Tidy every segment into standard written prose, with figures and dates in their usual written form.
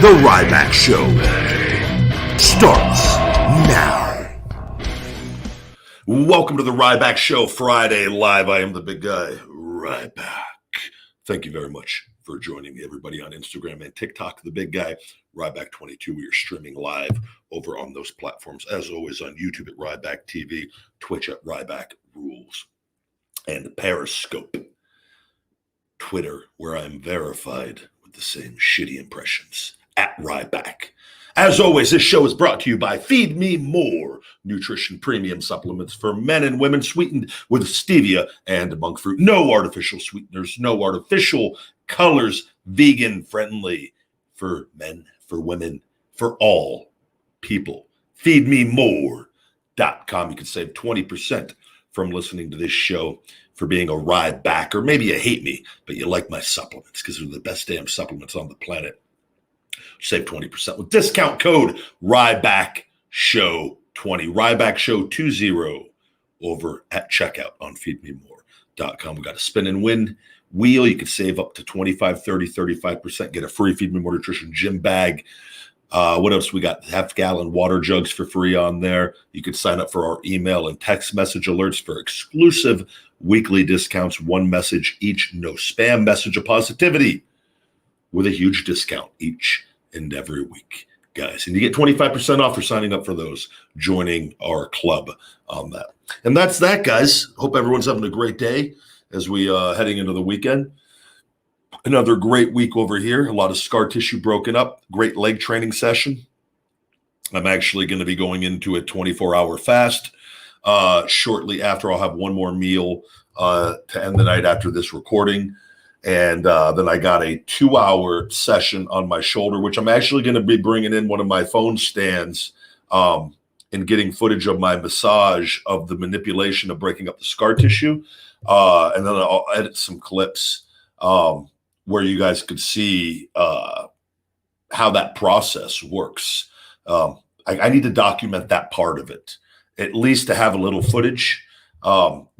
The Ryback Show starts now. Welcome to the Ryback Show Friday Live. I am the big guy, Ryback. Thank you very much for joining me, everybody on Instagram and TikTok. The big guy, Ryback22. We are streaming live over on those platforms. As always, on YouTube at Ryback TV, Twitch at Ryback Rules, and Periscope, Twitter, where I am verified with the same shitty impressions, at Ryback. As always, this show is brought to you by Feed Me More, nutrition premium supplements for men and women, sweetened with stevia and monk fruit. No artificial sweeteners, no artificial colors, vegan friendly for men, for women, for all people. FeedMeMore.com. You can save 20% from listening to this show for being a Ryback, or maybe you hate me, but you like my supplements because they're the best damn supplements on the planet. Save 20% with discount code Ryback Show 20. Ryback Show 20 over at checkout on feedmemore.com. We got a spin and win wheel. You can save up to 25, 30, 35%. Get a free Feed Me More Nutrition gym bag. What else? We got half-gallon water jugs for free on there. You can sign up for our email and text message alerts for exclusive weekly discounts. One message each, no spam, message of positivity with a huge discount each and every week, guys. And you get 25% off for signing up for those, joining our club on that. And that's that, guys. Hope everyone's having a great day as we heading into the weekend. Another great week over here. A lot of scar tissue broken up. Great leg training session. I'm actually going to be going into a 24-hour fast shortly after. I'll have one more meal to end the night after this recording. And then I got a 2-hour session on my shoulder, which I'm actually going to be bringing in one of my phone stands and getting footage of my massage of the manipulation of breaking up the scar tissue. And then I'll edit some clips where you guys could see how that process works. I need to document that part of it, at least to have a little footage.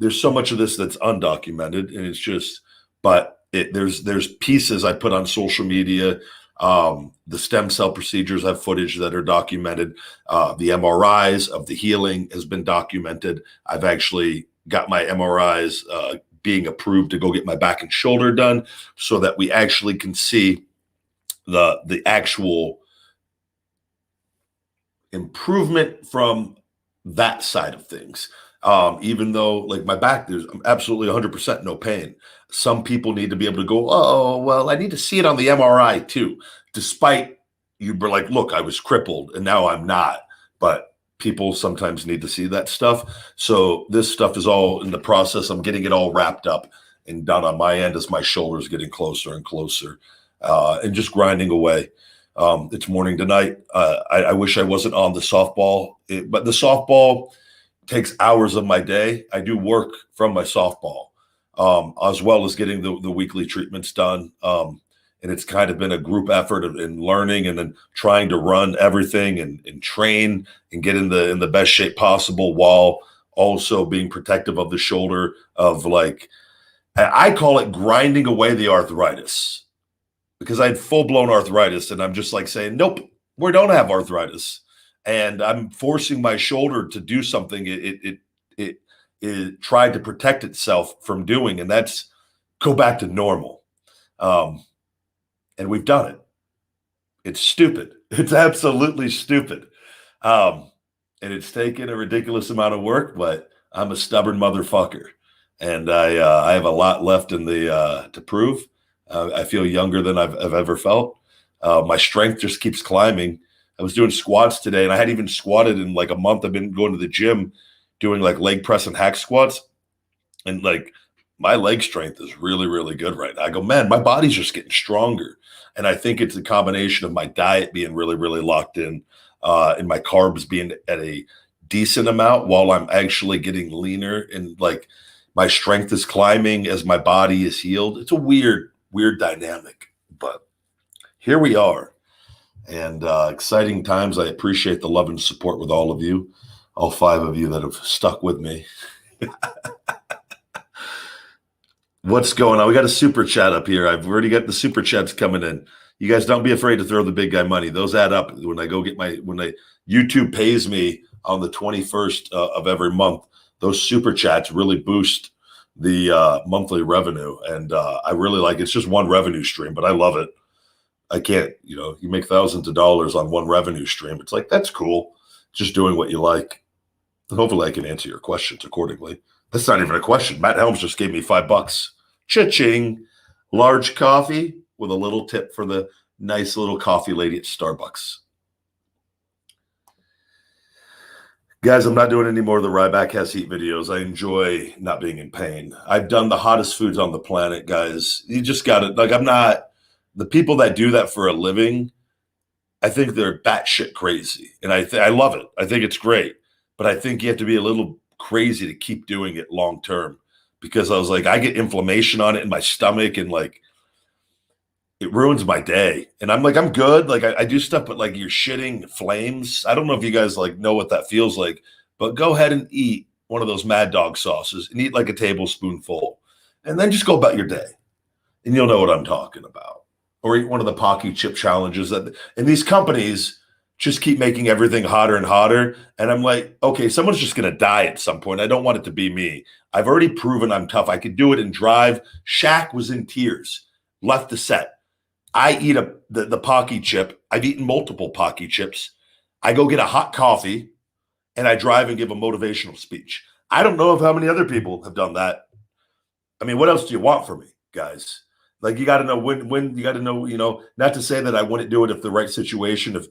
There's so much of this that's undocumented, and it's just, but there's pieces I put on social media. The stem cell procedures have footage that are documented. The MRIs of the healing has been documented. I've actually got my MRIs being approved to go get my back and shoulder done so that we actually can see the actual improvement from that side of things. Even though, like, my back, there's absolutely 100% no pain. Some people need to be able to go, oh, well, I need to see it on the MRI too. Despite you were like, look, I was crippled and now I'm not. But people sometimes need to see that stuff. So this stuff is all in the process. I'm getting it all wrapped up and done on my end as my shoulder's getting closer and closer and just grinding away. It's morning tonight. I wish I wasn't on the softball, but the softball takes hours of my day. I do work from my softball, as well as getting the weekly treatments done. And it's kind of been a group effort in learning and then trying to run everything and train and get in the best shape possible while also being protective of the shoulder of, like, I call it grinding away the arthritis, because I had full-blown arthritis and I'm just like saying, nope, we don't have arthritis. And I'm forcing my shoulder to do something it tried to protect itself from doing, and that's go back to normal. And we've done it. It's stupid. It's absolutely stupid. And it's taken a ridiculous amount of work, but I'm a stubborn motherfucker. And I have a lot left in the to prove. I feel younger than I've ever felt. My strength just keeps climbing. I was doing squats today, and I hadn't even squatted in like a month. I've been going to the gym doing like leg press and hack squats. And like my leg strength is really, really good right now. I go, man, my body's just getting stronger. And I think it's a combination of my diet being really, really locked in, and my carbs being at a decent amount while I'm actually getting leaner, and like my strength is climbing as my body is healed. It's a weird dynamic, but here we are. And exciting times. I appreciate the love and support with all of you, all 5 of you that have stuck with me. What's going on? We got a super chat up here. I've already got the super chats coming in. You guys don't be afraid to throw the big guy money. Those add up. When I go get YouTube pays me on the 21st of every month, those super chats really boost the monthly revenue. And I really like it. It's just one revenue stream, but I love it. I can't, you make thousands of dollars on one revenue stream. It's like, that's cool. Just doing what you like. And hopefully I can answer your questions accordingly. That's not even a question. Matt Helms just gave me $5. Cha-ching. Large coffee with a little tip for the nice little coffee lady at Starbucks. Guys, I'm not doing any more of the Ryback Has Heat videos. I enjoy not being in pain. I've done the hottest foods on the planet, guys. You just got to, the people that do that for a living, I think they're batshit crazy. And I love it. I think it's great. But I think you have to be a little crazy to keep doing it long term, because I was like, I get inflammation on it in my stomach, and it ruins my day. And I'm like, I'm good. I do stuff, but you're shitting flames. I don't know if you guys know what that feels like, but go ahead and eat one of those Mad Dog sauces and eat a tablespoonful, and then just go about your day, and you'll know what I'm talking about. Or eat one of the Pocky chip challenges and these companies just keep making everything hotter and hotter. And I'm like, okay, someone's just going to die at some point. I don't want it to be me. I've already proven I'm tough. I could do it and drive. Shaq was in tears, left the set. I eat the Pocky chip. I've eaten multiple Pocky chips. I go get a hot coffee and I drive and give a motivational speech. I don't know how many other people have done that. I mean, what else do you want from me, guys? You got to know when you got to know, not to say that I wouldn't do it if the right situation, if,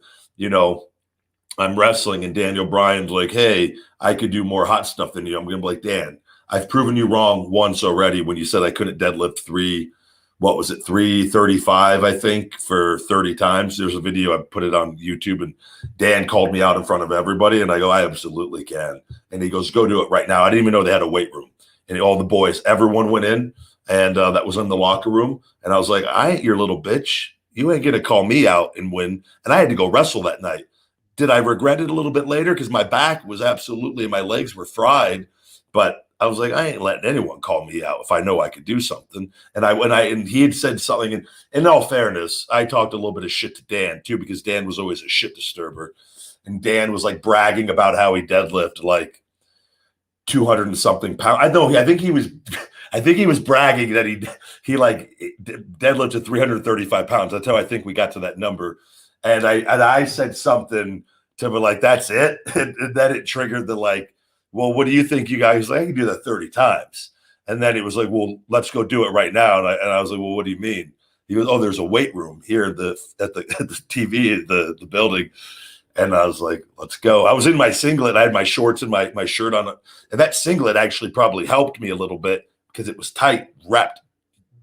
I'm wrestling and Daniel Bryan's like, hey, I could do more hot stuff than you. I'm going to be like, Dan, I've proven you wrong once already when you said I couldn't deadlift 335, I think, for 30 times. There's a video, I put it on YouTube, and Dan called me out in front of everybody. And I go, I absolutely can. And he goes, go do it right now. I didn't even know they had a weight room. And all the boys, everyone went in, and that was in the locker room. And I was like, I ain't your little bitch. You ain't going to call me out and win. And I had to go wrestle that night. Did I regret it a little bit later? Because my back was absolutely, my legs were fried. But I was like, I ain't letting anyone call me out if I know I could do something. And he had said something. And in all fairness, I talked a little bit of shit to Dan too, because Dan was always a shit disturber. And Dan was bragging about how he deadlifted 200 and something pounds. I think he was bragging that he deadlifted 335 pounds. That's how I think we got to that number. And I said something to him that's it. And then it triggered the well, what do you think, you guys? I can do that 30 times. And then it was well, let's go do it right now. And I was like, well, what do you mean? He goes, oh, there's a weight room here at the TV, the building. And I was like, let's go. I was in my singlet. I had my shorts and my shirt on. And that singlet actually probably helped me a little bit because it was tight,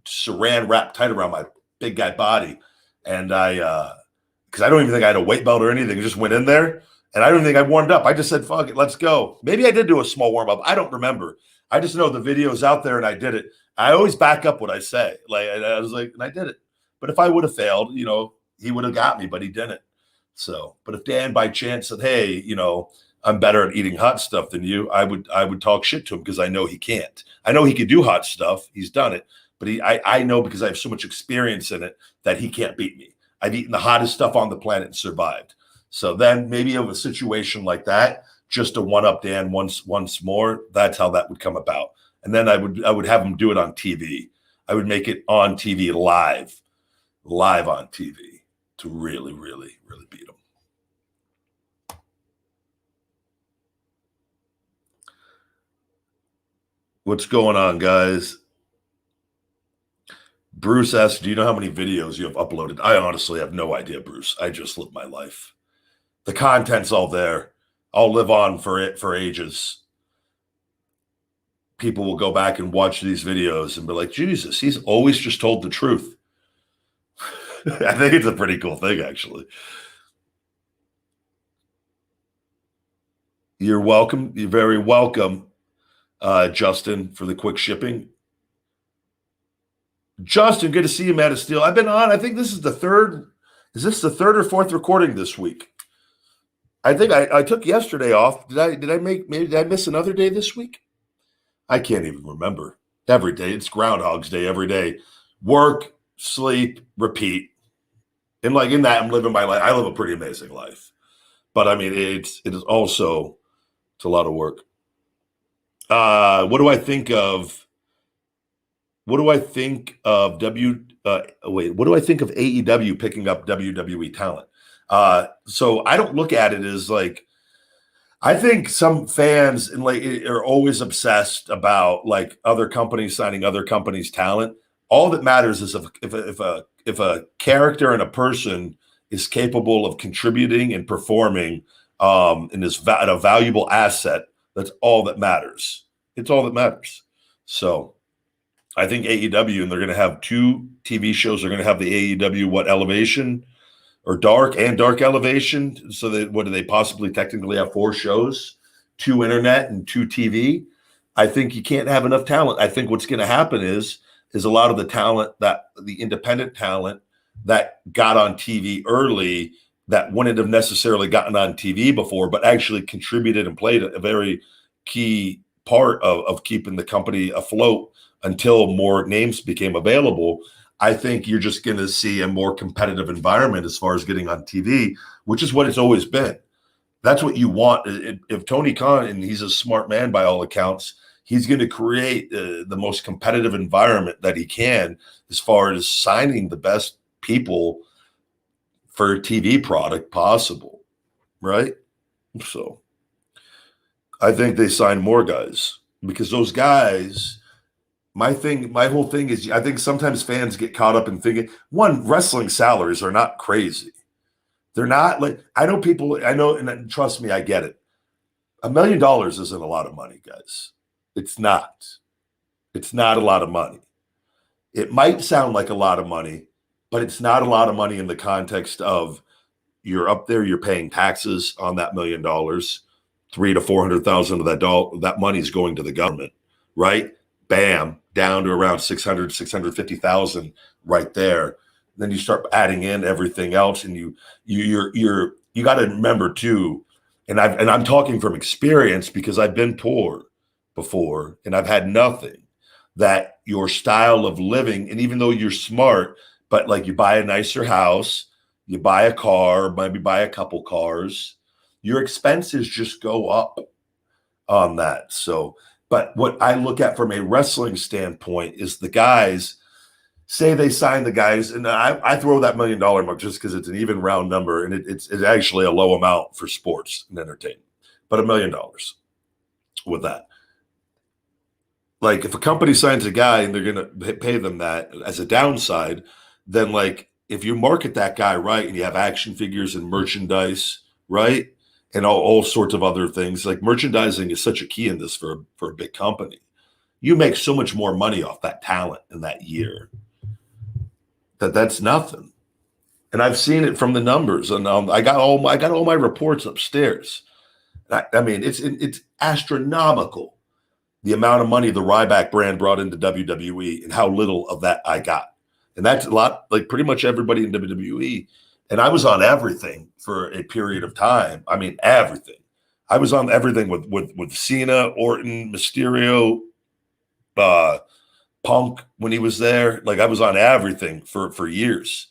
saran wrapped tight around my big guy body. And because I don't even think I had a weight belt or anything. I just went in there. And I don't think I warmed up. I just said, fuck it, let's go. Maybe I did do a small warm up. I don't remember. I just know the video's out there and I did it. I always back up what I say. And I was like, and I did it. But if I would have failed, he would have got me, but he didn't. So, but if Dan by chance said, hey, I'm better at eating hot stuff than you, I would talk shit to him because I know he can't. I know he could do hot stuff. He's done it. But I know because I have so much experience in it that he can't beat me. I've eaten the hottest stuff on the planet and survived. So then maybe of a situation like that, just to one up Dan once more, that's how that would come about. And then I would have him do it on TV. I would make it on TV live on TV to really, really, really beat him. What's going on, guys? Bruce asks, do you know how many videos you have uploaded? I honestly have no idea, Bruce. I just live my life. The content's all there. I'll live on for it for ages. People will go back and watch these videos and be like, Jesus, he's always just told the truth. I think it's a pretty cool thing, actually. You're welcome. You're very welcome, Justin, for the quick shipping. Justin, good to see you, Matt of Steel. I've been on, I think this is the third. Is this the third or fourth recording this week? I think I took yesterday off. Did I miss another day this week? I can't even remember. Every day. It's Groundhog's Day every day. Work, sleep, repeat. And like in that, I'm living my life. I live a pretty amazing life, but I mean, it is also it's a lot of work. What do I think of? What do I think of What do I think of AEW picking up WWE talent? So I don't look at it as like I think some fans and like are always obsessed about like other companies signing other companies' talent. All that matters is if a character and a person is capable of contributing and performing and is a valuable asset. That's all that matters. It's all that matters. So I think AEW, and they're going to have 2 TV shows. They're going to have the AEW Elevation or Dark Elevation. So what do they possibly technically have 4 shows, 2 internet and 2 TV? I think you can't have enough talent. I think what's going to happen is a lot of the talent that the independent talent that got on TV early that wouldn't have necessarily gotten on TV before, but actually contributed and played a very key part of keeping the company afloat until more names became available. I think you're just going to see a more competitive environment as far as getting on TV, which is what it's always been. That's what you want. If Tony Khan, and he's a smart man by all accounts, he's going to create the most competitive environment that he can as far as signing the best people for a TV product possible, right? So I think they sign more guys because those guys, my whole thing is I think sometimes fans get caught up in thinking, one, wrestling salaries are not crazy. They're not like, I know, and trust me, I get it. $1 million isn't a lot of money, guys. It's not. It's not a lot of money. It might sound like a lot of money, but it's not a lot of money in the context of you're up there, you're paying taxes on that $1 million, 300,000 to 400,000 of that money is going to the government, right? Bam, down to around 600, 650,000 right there. Then you start adding in everything else, and you got to remember too. And I'm talking from experience because I've been poor before and I've had nothing. That your style of living, and even though you're smart, but like you buy a nicer house, you buy a car, maybe buy a couple cars, your expenses just go up on that. So, but what I look at from a wrestling standpoint is the guys, say they sign the guys, and I throw that $1 million mark just because it's an even round number, and it's actually a low amount for sports and entertainment, but $1 million with that. Like if a company signs a guy and they're going to pay them that as a downside, then like if you market that guy right and you have action figures and merchandise, right? And all sorts of other things, like merchandising is such a key in this for a big company. You make so much more money off that talent in that year that's nothing. And I've seen it from the numbers, and I got all my reports upstairs. I mean, it's astronomical the amount of money the Ryback brand brought into WWE and how little of that I got. And that's a lot, like pretty much everybody in WWE. And I was on everything for a period of time. I mean, everything. I was on everything with Cena, Orton, Mysterio, Punk when he was there. Like I was on everything for years.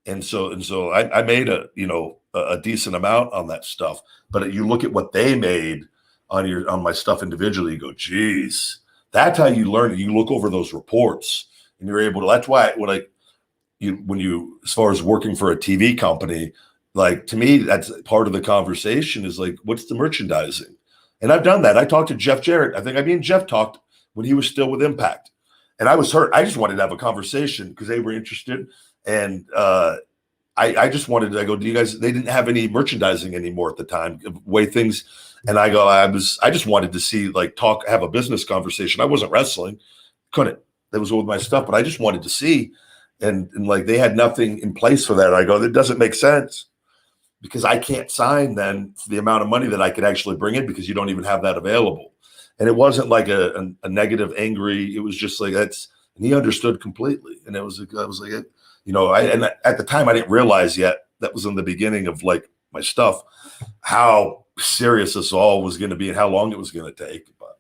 And so I made a decent amount on that stuff. But you look at what they made on my stuff individually, you go, geez, that's how you learn it. You look over those reports and you're able to, that's why when you, as far as working for a TV company, like to me, that's part of the conversation is like, what's the merchandising? And I've done that. I talked to Jeff Jarrett. I think me and Jeff talked when he was still with Impact, and I was hurt. I just wanted to have a conversation because they were interested. And I just wanted to, I go, do you guys, they didn't have any merchandising anymore at the time, way things. And I go, I just wanted to see, like, have a business conversation. I wasn't wrestling, couldn't. That was with my stuff, but I just wanted to see. And like, they had nothing in place for that. I go, that doesn't make sense because I can't sign then for the amount of money that I could actually bring in because you don't even have that available. And it wasn't like a negative, angry. It was just like, and he understood completely. And I was like, and at the time I didn't realize yet, that was in the beginning of like my stuff, how serious this all was going to be and how long it was going to take. But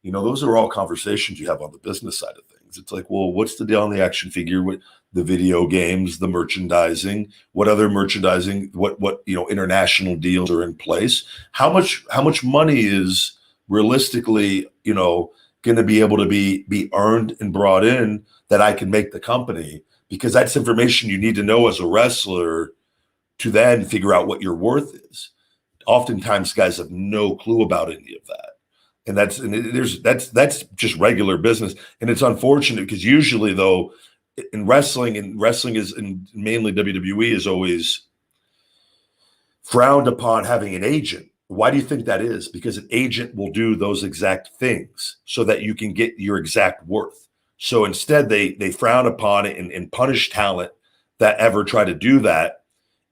Those are all conversations you have on the business side of things. It's like, well, what's the deal on the action figure with the video games, the merchandising, what other merchandising, what international deals are in place? How much money is realistically, going to be able to be earned and brought in that I can make the company? Because that's information you need to know as a wrestler to then figure out what your worth is. Oftentimes guys have no clue about any of that. And that's just regular business. And it's unfortunate because usually though in wrestling is in mainly WWE is always frowned upon having an agent. Why do you think that is? Because an agent will do those exact things so that you can get your exact worth. So instead they frown upon it and punish talent that ever try to do that.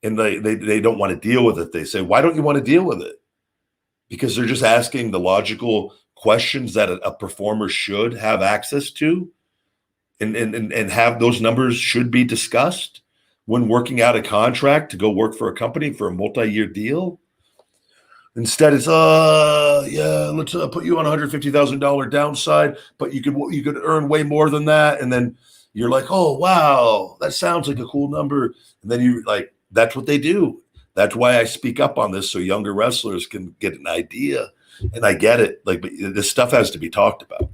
And they don't want to deal with it. They say, why don't you want to deal with it? Because they're just asking the logical questions that a performer should have access to, and have those numbers should be discussed when working out a contract to go work for a company for a multi-year deal. Instead, it's let's put you on $150,000 downside, but you could earn way more than that, and then you're like, oh wow, that sounds like a cool number, and then you like that's what they do. That's why I speak up on this so younger wrestlers can get an idea. And I get it. Like, but this stuff has to be talked about.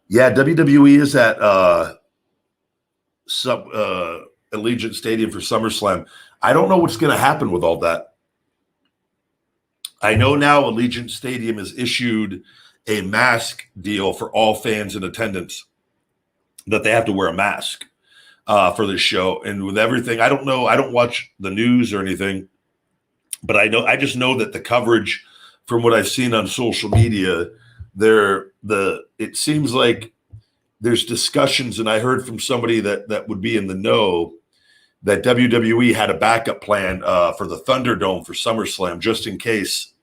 Yeah, WWE is at Allegiant Stadium for SummerSlam. I don't know what's going to happen with all that. I know now Allegiant Stadium has issued a mask deal for all fans in attendance that they have to wear a mask for this show. And with everything, I don't know, I don't watch the news or anything, but I just know that the coverage from what I've seen on social media, it seems like there's discussions, and I heard from somebody that would be in the know that WWE had a backup plan for the Thunderdome for SummerSlam, just in case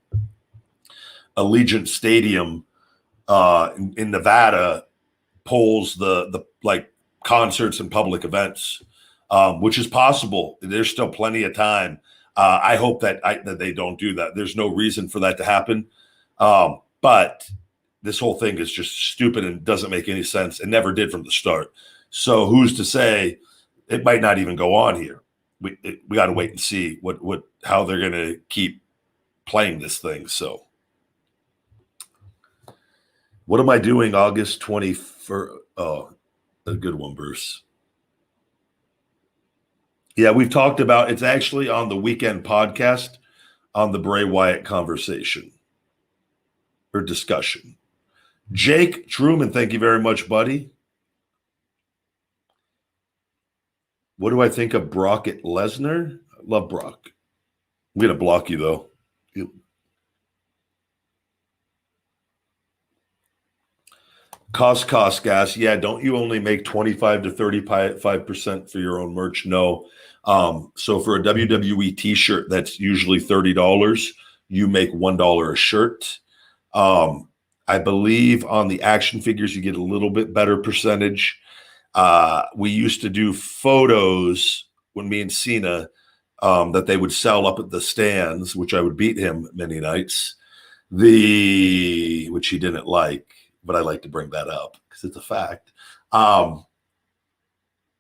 Allegiant Stadium in Nevada pulls the like concerts and public events, which is possible. There's still plenty of time. I hope that they don't do that. There's no reason for that to happen. But this whole thing is just stupid and doesn't make any sense. It never did from the start. So who's to say it might not even go on here? We got to wait and see how they're going to keep playing this thing. So what am I doing August 21st? Oh, a good one, Bruce. Yeah, we've talked about it's actually on the weekend podcast on the Bray Wyatt conversation or discussion. Jake Truman, thank you very much, buddy. What do I think of Brock at Lesnar? I love Brock. I'm going to block you, though. Cost, gas. Yeah, don't you only make 25 to 35% for your own merch? No. So for a WWE t-shirt, that's usually $30. You make $1 a shirt. I believe on the action figures, you get a little bit better percentage. We used to do photos when me and Cena that they would sell up at the stands, which I would beat him many nights, which he didn't like, but I like to bring that up because it's a fact.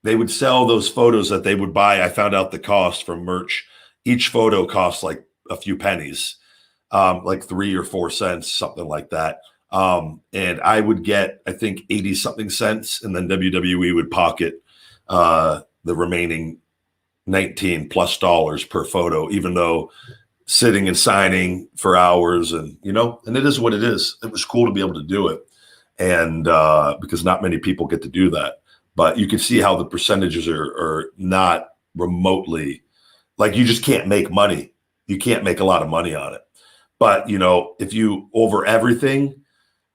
They would sell those photos that they would buy. I found out the cost from merch. Each photo costs like a few pennies, like 3 or 4 cents, something like that. And I would get, I think, 80 something cents, and then WWE would pocket the remaining $19+ per photo, even though sitting and signing for hours, and and it is what it is. It was cool to be able to do it, and because not many people get to do that. But you can see how the percentages are not remotely, like, you just can't make money. You can't make a lot of money on it. But if you over everything,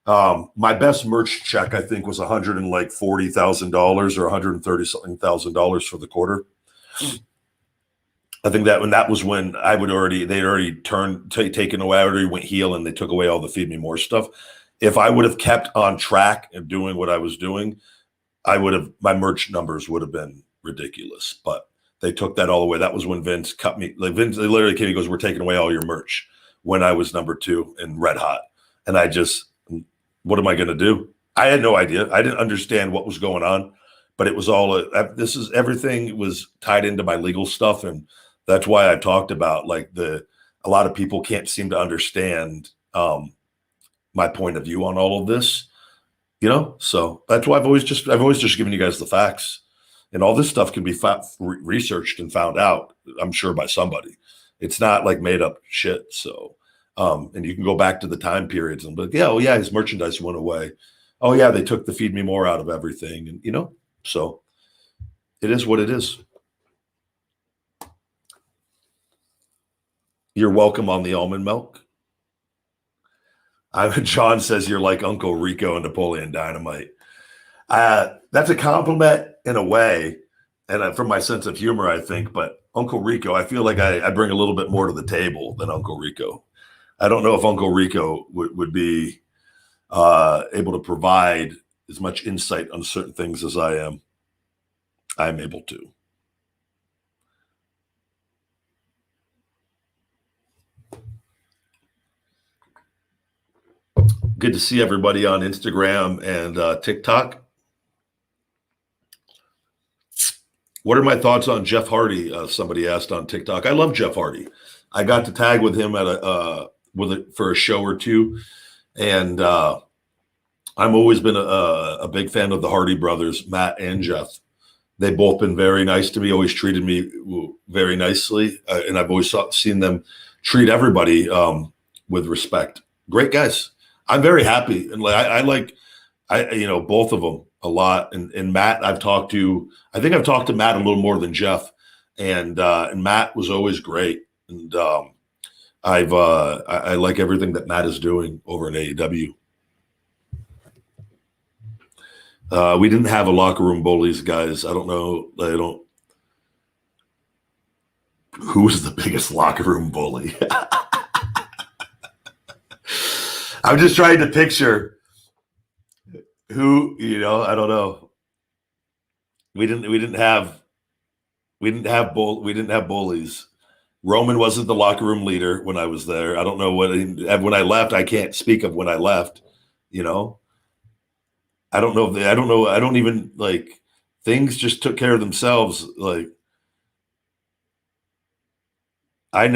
my best merch check I think was $140,000 or $130 something thousand for the quarter. I think that was when they'd already taken away, I already went heel, and they took away all the Feed Me More stuff. If I would have kept on track and doing what I was doing, my merch numbers would have been ridiculous. But they took that all away. That was when Vince cut me. Like, Vince, they literally came, he goes, "We're taking away all your merch." when I was number 2 and red hot. And what am I going to do? I had no idea. I didn't understand what was going on, but it was all, everything was tied into my legal stuff. And that's why I talked about like a lot of people can't seem to understand my point of view on all of this, so that's why I've always just given you guys the facts, and all this stuff can be researched and found out, I'm sure, by somebody. It's not like made up shit. So, and you can go back to the time periods and be like, yeah, oh yeah, his merchandise went away. Oh yeah, they took the Feed Me More out of everything. And, so it is what it is. You're welcome on the almond milk. John says you're like Uncle Rico and Napoleon Dynamite. That's a compliment in a way, and from my sense of humor, I think. But Uncle Rico, I feel like I bring a little bit more to the table than Uncle Rico. I don't know if Uncle Rico would be able to provide as much insight on certain things as I am. I'm able to. Good to see everybody on Instagram and TikTok. What are my thoughts on Jeff Hardy? Somebody asked on TikTok. I love Jeff Hardy. I got to tag with him for a show or two, and I've always been a big fan of the Hardy brothers, Matt and Jeff. They've both been very nice to me, always treated me very nicely, and I've always seen them treat everybody with respect. Great guys. I'm very happy, and I like both of them a lot. And Matt, I think I've talked to Matt a little more than Jeff, and Matt was always great. And I like everything that Matt is doing over in AEW. We didn't have a locker room bullies, guys. I don't know. Who was the biggest locker room bully? I'm just trying to picture who, I don't know. We didn't have bullies. Roman wasn't the locker room leader when I was there. I don't know when I left. I can't speak of when I left. I don't know. I don't even like, things just took care of themselves. Like I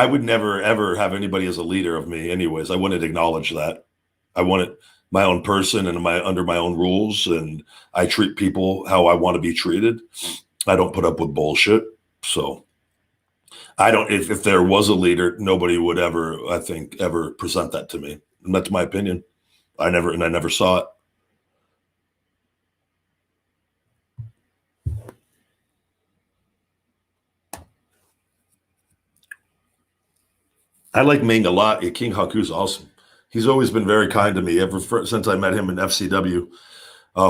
would never ever have anybody as a leader of me. Anyways, I wouldn't acknowledge that. I want it my own person and under my own rules, and I treat people how I want to be treated. I don't put up with bullshit. So I don't. If there was a leader, nobody would ever, I think, ever present that to me. And that's my opinion. I never saw it. I like Ming a lot. King Haku's awesome. He's always been very kind to me since I met him in FCW,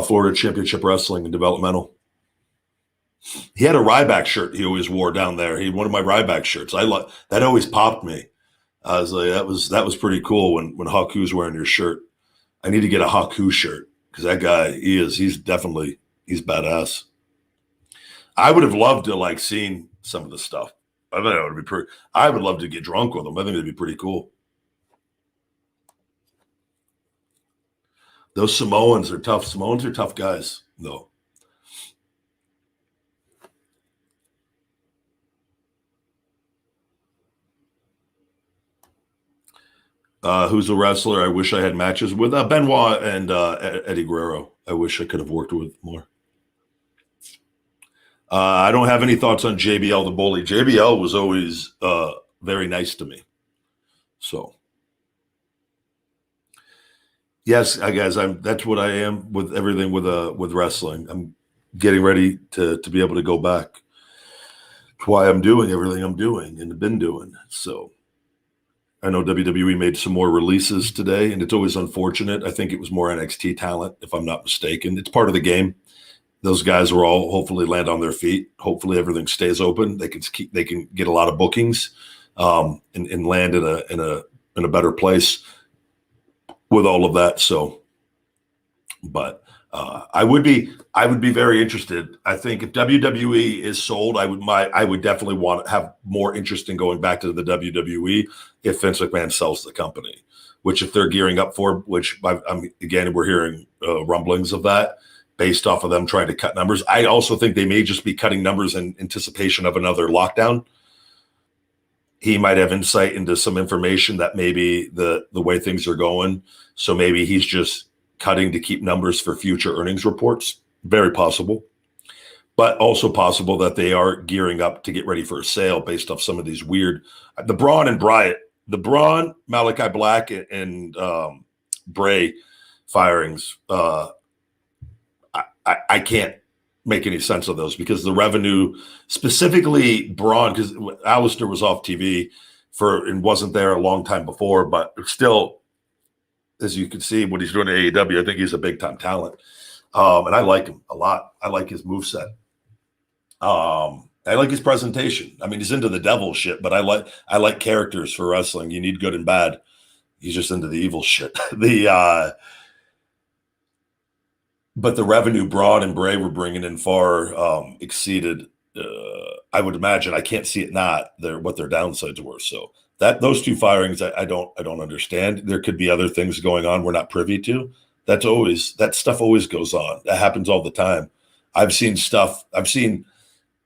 Florida Championship Wrestling and Developmental. He had a Ryback shirt he always wore down there. He had one of my Ryback shirts. That always popped me. I was like, that was pretty cool when Haku's wearing your shirt. I need to get a Haku shirt because that guy, he's badass. I would have loved to seen some of the stuff. I think that would be I would love to get drunk with them. I think it'd be pretty cool. Those Samoans are tough. Samoans are tough guys, though. Who's a wrestler I wish I had matches with? Benoit and Eddie Guerrero. I wish I could have worked with more. I don't have any thoughts on JBL the bully. JBL was always very nice to me. So, yes, guys, that's what I am with everything with wrestling. I'm getting ready to be able to go back. That's why I'm doing everything I'm doing and have been doing. So, I know WWE made some more releases today, and it's always unfortunate. I think it was more NXT talent, if I'm not mistaken. It's part of the game. Those guys will all hopefully land on their feet. Hopefully everything stays open. They can get a lot of bookings and land in a better place with all of that. So, but I would be very interested. I think if WWE is sold, I would definitely want to have more interest in going back to the WWE if Vince McMahon sells the company, which if they're gearing up for, which again, we're hearing rumblings of that based off of them trying to cut numbers. I also think they may just be cutting numbers in anticipation of another lockdown. He might have insight into some information that maybe the way things are going. So maybe he's just cutting to keep numbers for future earnings reports. Very possible. But also possible that they are gearing up to get ready for a sale based off some of these weird, the Braun, Malachi Black, and Bray firings. I can't make any sense of those because the revenue, specifically Braun, because Alistair was off TV and wasn't there a long time before, but still, as you can see, what he's doing at AEW, I think he's a big time talent. And I like him a lot. I like his moveset. I like his presentation. I mean, he's into the devil shit, but I like characters for wrestling. You need good and bad. He's just into the evil shit. But the revenue Braun and Bray were bringing in far exceeded. I would imagine. I can't see it not what their downsides were. So those two firings, I don't understand. There could be other things going on we're not privy to. That stuff always goes on. That happens all the time. I've seen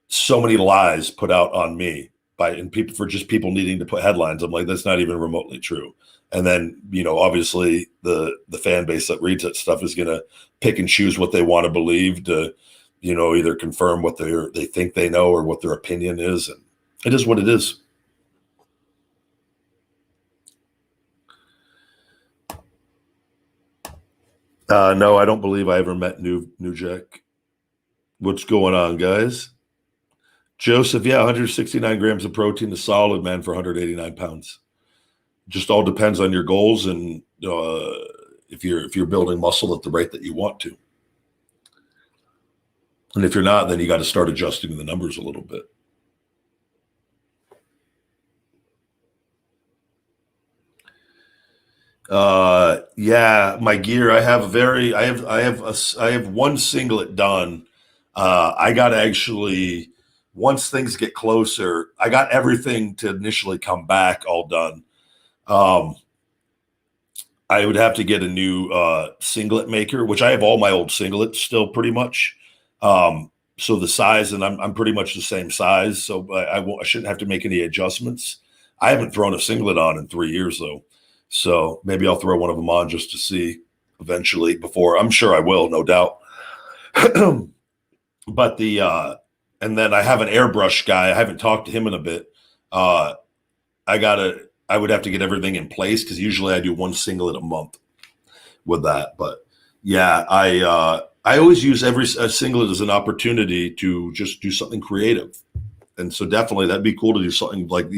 so many lies put out on me for just people needing to put headlines. I'm like, that's not even remotely true. And then, obviously the fan base that reads that stuff is going to pick and choose what they want to believe to, either confirm what they think they know or what their opinion is. And it is what it is. No, I don't believe I ever met New Jack. What's going on, guys? Joseph, 169 grams of protein is solid, man, for 189 pounds. Just all depends on your goals and if you're building muscle at the rate that you want to. And if you're not, then you got to start adjusting the numbers a little bit. My gear. I have one singlet done. I got to actually, once things get closer, I got everything to initially come back all done. I would have to get a new singlet maker, which I have all my old singlets still pretty much. So the size, and I'm pretty much the same size, so I shouldn't have to make any adjustments. I haven't thrown a singlet on in 3 years though, so maybe I'll throw one of them on just to see eventually. Before I'm sure I will, no doubt. But and then I have an airbrush guy. I haven't talked to him in a bit. I would have to get everything in place because usually I do one singlet a month with that. But yeah, I always use a singlet as an opportunity to just do something creative. And so definitely that'd be cool to do something like,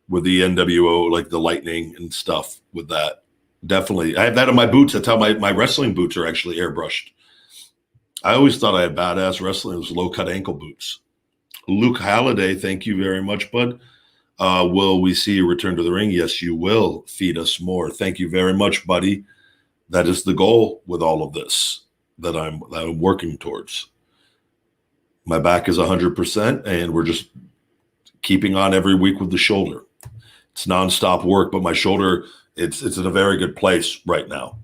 with the NWO, like the lightning and stuff with that. Definitely. I have that on my boots. That's how my wrestling boots are actually airbrushed. I always thought I had badass wrestling. It was low-cut ankle boots. Luke Halliday, thank you very much, bud. Will we see you return to the ring? Yes, you will. Feed us more. Thank you very much, buddy. That is the goal with all of this that I'm working towards. My back is 100%, and we're just keeping on every week with the shoulder. It's nonstop work, but my shoulder, it's in a very good place right now.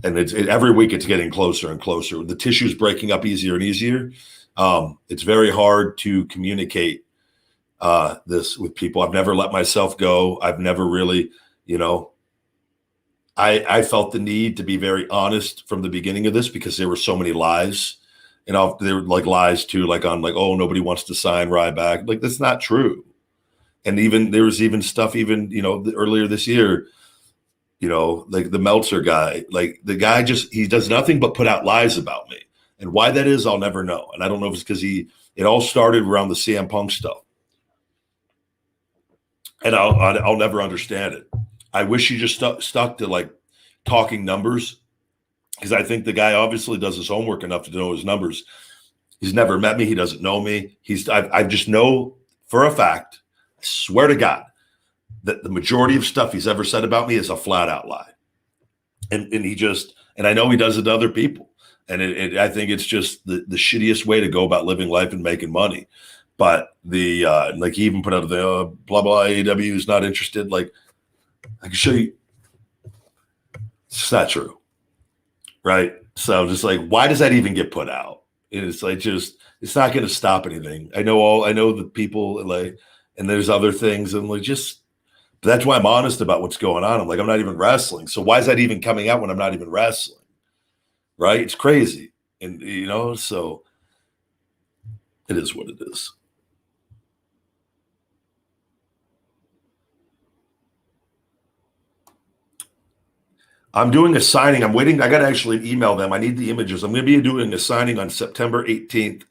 Every week it's getting closer and closer. The tissue's breaking up easier and easier. It's very hard to communicate this with people. I've never let myself go. I've never really, I felt the need to be very honest from the beginning of this because there were so many lies. There were like lies too, like on like, oh, nobody wants to sign Ryback. Like that's not true. And there was even stuff earlier this year, like the Meltzer guy, like the guy he does nothing but put out lies about me. And why that is, I'll never know. And I don't know if it's because it all started around the CM Punk stuff. And I'll never understand it. I wish he just stuck to like talking numbers, because I think the guy obviously does his homework enough to know his numbers. He's never met me. He doesn't know me. I just know for a fact, I swear to God, that the majority of stuff he's ever said about me is a flat out lie. and he just, and I know he does it to other people. And I think it's just the shittiest way to go about living life and making money. But the like he even put out the blah blah AEW is not interested. Like I can show you, it's not true, right? So just like, why does that even get put out? And it's like just it's not going to stop anything. I know the people like, and there's other things, and like just that's why I'm honest about what's going on. I'm like, I'm not even wrestling, so why is that even coming out when I'm not even wrestling? Right? It's crazy, and so it is what it is. I'm doing a signing. I'm waiting. I got to actually email them. I need the images. I'm going to be doing a signing on September 18th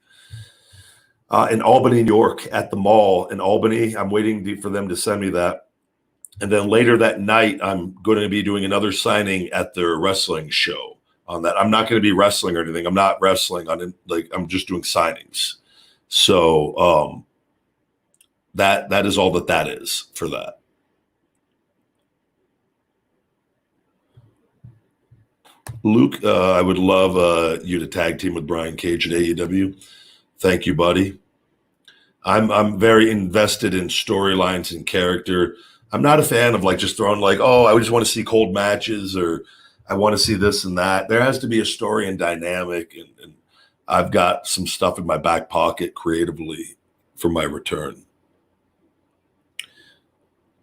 in Albany, New York, at the mall in Albany. I'm waiting for them to send me that. And then later that night, I'm going to be doing another signing at their wrestling show on that. I'm not going to be wrestling or anything. I'm not wrestling on like I'm just doing signings. So that is all that is for that. Luke, I would love you to tag team with Brian Cage at AEW. Thank you, buddy. I'm very invested in storylines and character. I'm not a fan of like just throwing like, oh, I just want to see cold matches or I want to see this and that. There has to be a story and dynamic, and I've got some stuff in my back pocket creatively for my return.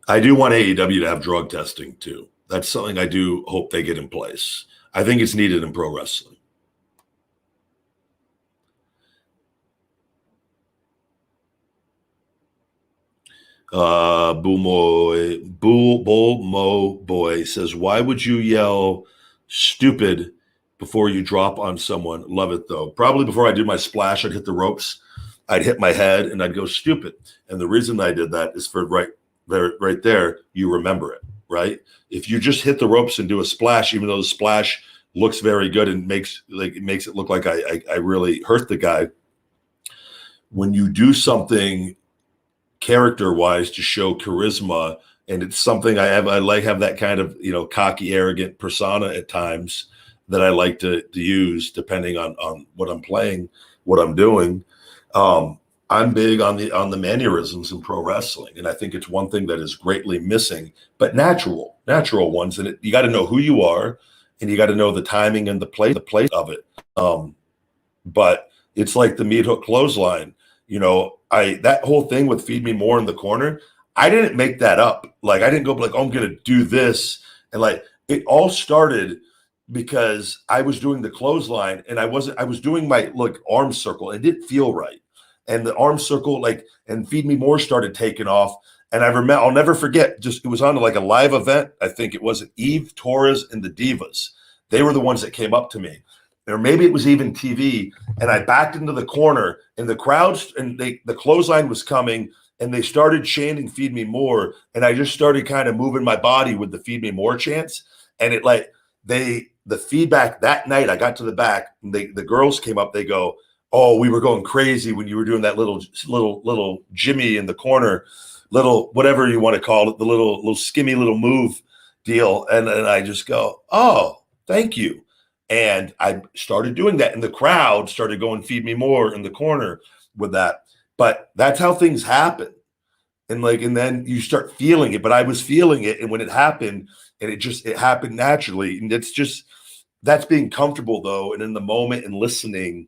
I do want AEW to have drug testing too. That's something I do hope they get in place. I think it's needed in pro wrestling. Bull Mo Boy says, why would you yell stupid before you drop on someone? Love it though. Probably before I do my splash, I'd hit the ropes. I'd hit my head and I'd go stupid. And the reason I did that is for right there, you remember it, right? If you just hit the ropes and do a splash, even though the splash looks very good and makes it look like I really hurt the guy. When you do something character-wise to show charisma, and it's something I have that kind of cocky, arrogant persona at times that I like to use depending on what I'm playing, what I'm doing. I'm big on the mannerisms in pro wrestling, and I think it's one thing that is greatly missing, but natural ones. And you got to know who you are, and you got to know the timing and the place of it. But it's like the meat hook clothesline. That whole thing with feed me more in the corner, I didn't make that up. Like I didn't go like, oh, I'm going to do this. And like, it all started because I was doing the clothesline and I was doing my arm circle. It didn't feel right. And the arm circle, and feed me more started taking off. And I'll never forget, it was on like a live event. I think it was Eve Torres and the Divas. They were the ones that came up to me. Or maybe it was even TV, and I backed into the corner, and the crowds and the clothesline was coming, and they started chanting "Feed me more," and I just started kind of moving my body with the "Feed me more" chants, and the feedback that night. I got to the back, and the girls came up. They go, "Oh, we were going crazy when you were doing that little Jimmy in the corner, little whatever you want to call it, the little skimmy little move deal," and I just go, "Oh, thank you." And I started doing that, and the crowd started going "Feed me more" in the corner with that. But that's how things happen, and then you start feeling it. But I was feeling it, and when it happened, and it happened naturally, and that's being comfortable though, and in the moment and listening.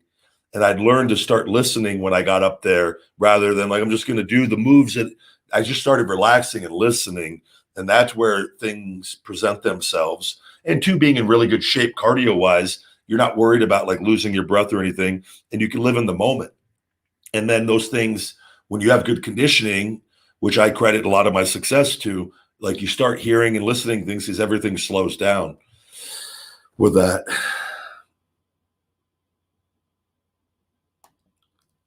And I'd learned to start listening when I got up there, rather than I'm just going to do the moves. That I just started relaxing and listening, and that's where things present themselves. And two, being in really good shape cardio wise, you're not worried about losing your breath or anything, and you can live in the moment. And then those things, when you have good conditioning, which I credit a lot of my success to, you start hearing and listening things because everything slows down with that.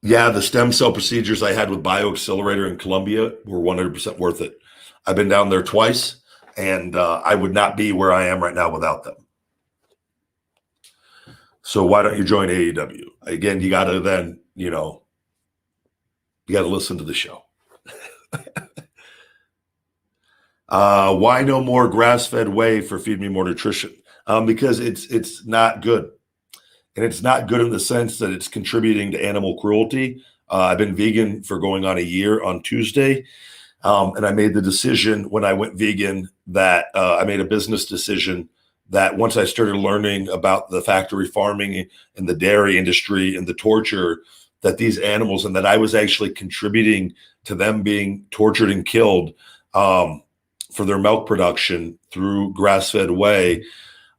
Yeah, the stem cell procedures I had with BioAccelerator in Colombia were 100% worth it. I've been down there twice. And I would not be where I am right now without them. So why don't you join AEW? Again, you got to then, you got to listen to the show. Why no more grass-fed whey for Feed Me More Nutrition? because it's not good. And it's not good in the sense that it's contributing to animal cruelty. I've been vegan for going on a year on Tuesday. And I made the decision when I went vegan that I made a business decision that once I started learning about the factory farming and the dairy industry and the torture that these animals, and that I was actually contributing to them being tortured and killed for their milk production through grass-fed whey,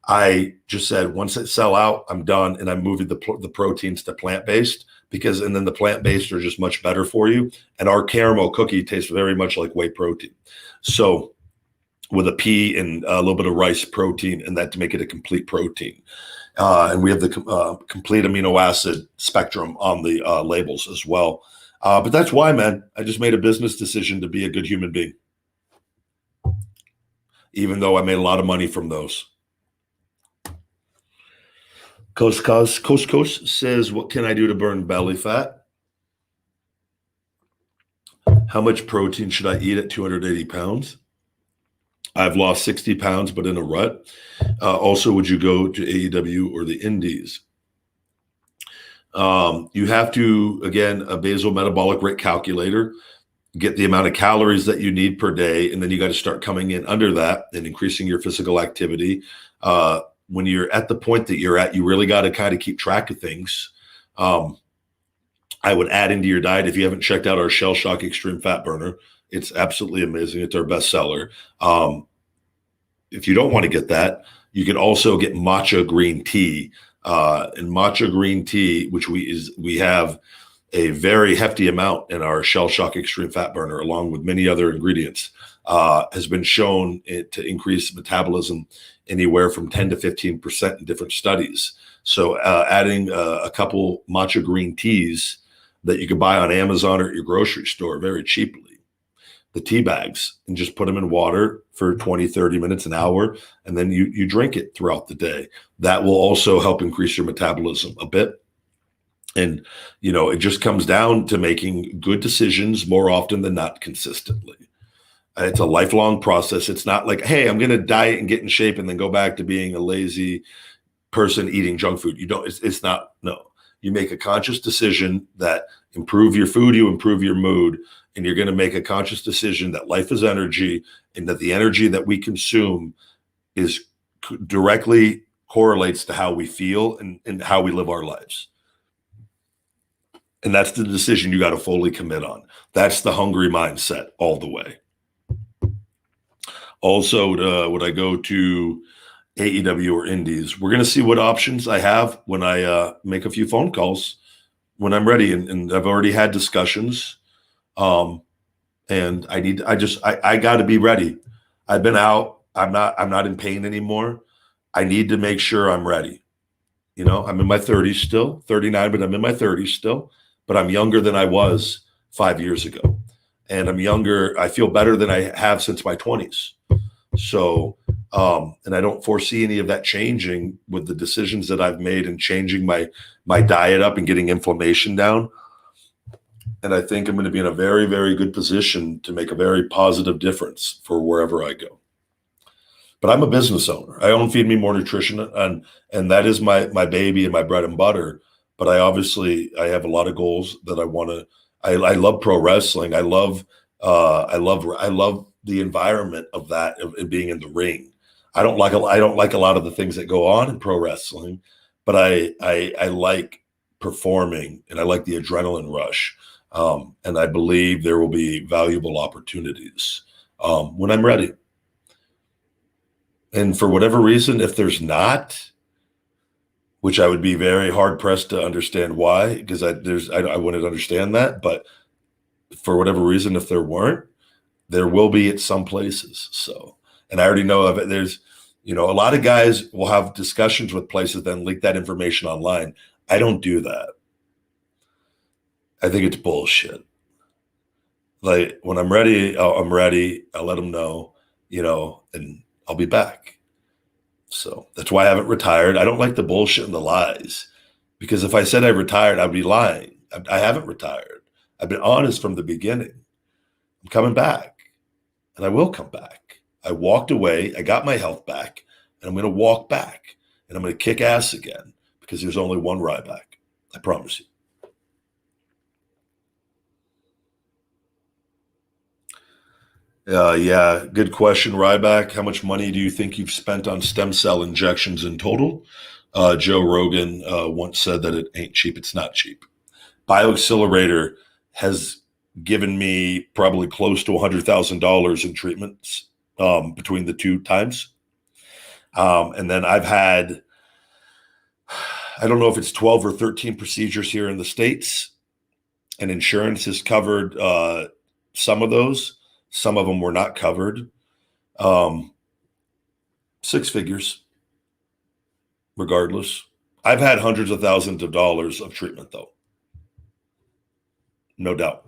I just said, once it sell out, I'm done. And I'm moving the proteins to plant-based and then the plant-based are just much better for you. And our caramel cookie tastes very much like whey protein. So with a pea and a little bit of rice protein, and that to make it a complete protein. And we have the complete amino acid spectrum on the labels as well. But that's why, man, I just made a business decision to be a good human being, even though I made a lot of money from those. Coast says, what can I do to burn belly fat? How much protein should I eat at 280 pounds? I've lost 60 pounds, but in a rut. Also, would you go to AEW or the Indies? You have to, again, a basal metabolic rate calculator, get the amount of calories that you need per day, and then you got to start coming in under that and increasing your physical activity. When you're at the point that you're at, you really got to kind of keep track of things. I would add into your diet, if you haven't checked out our Shell Shock Extreme Fat Burner, it's absolutely amazing. It's our best seller. If you don't want to get that, you can also get matcha green tea. And matcha green tea, which we have a very hefty amount in our Shell Shock Extreme Fat Burner, along with many other ingredients, has been shown to increase metabolism anywhere from 10 to 15% in different studies. So adding a couple matcha green teas that you can buy on Amazon or at your grocery store very cheaply, the tea bags, and just put them in water for 20, 30 minutes, an hour, and then you drink it throughout the day. That will also help increase your metabolism a bit. And, it just comes down to making good decisions more often than not consistently. It's a lifelong process. It's not like, hey, I'm going to diet and get in shape and then go back to being a lazy person eating junk food. It's not, no. You make a conscious decision that improve your food, you improve your mood, and you're going to make a conscious decision that life is energy and that the energy that we consume is directly correlates to how we feel and how we live our lives. And that's the decision you got to fully commit on. That's the hungry mindset all the way. Also, would I go to AEW or Indies? We're going to see what options I have when I make a few phone calls when I'm ready. And I've already had discussions. And I got to be ready. I've been out. I'm not in pain anymore. I need to make sure I'm ready. I'm in my 30s still, 39, but I'm in my 30s still, but I'm younger than I was 5 years ago. And I'm younger. I feel better than I have since my 20s. So, and I don't foresee any of that changing with the decisions that I've made and changing my diet up and getting inflammation down. And I think I'm going to be in a very, very good position to make a very positive difference for wherever I go. But I'm a business owner. I own Feed Me More Nutrition, and that is my baby and my bread and butter. But I have a lot of goals that I want to. I love pro wrestling. I love the environment of that, of being in the ring. I don't like a lot of the things that go on in pro wrestling, but I like performing and I like the adrenaline rush. And I believe there will be valuable opportunities when I'm ready. And for whatever reason, if there's not, which I would be very hard pressed to understand why, because I wouldn't understand that. But for whatever reason, if there weren't, there will be at some places. So, and I already know of it. There's, a lot of guys will have discussions with places, then leak that information online. I don't do that. I think it's bullshit. Like when I'm ready, I'm ready. I'll let them know, and I'll be back. So that's why I haven't retired. I don't like the bullshit and the lies, because if I said I retired, I'd be lying. I haven't retired. I've been honest from the beginning. I'm coming back, and I will come back. I walked away. I got my health back, and I'm going to walk back, and I'm going to kick ass again, because there's only one Ryback. I promise you. Yeah, good question, Ryback. How much money do you think you've spent on stem cell injections in total? Joe Rogan once said that it ain't cheap. It's not cheap. BioAccelerator has given me probably close to $100,000 in treatments between the two times. And then I've had, I don't know if it's 12 or 13 procedures here in the States, and insurance has covered some of those. Some of them were not covered. 6 figures, regardless. I've had hundreds of thousands of dollars of treatment, though. No doubt.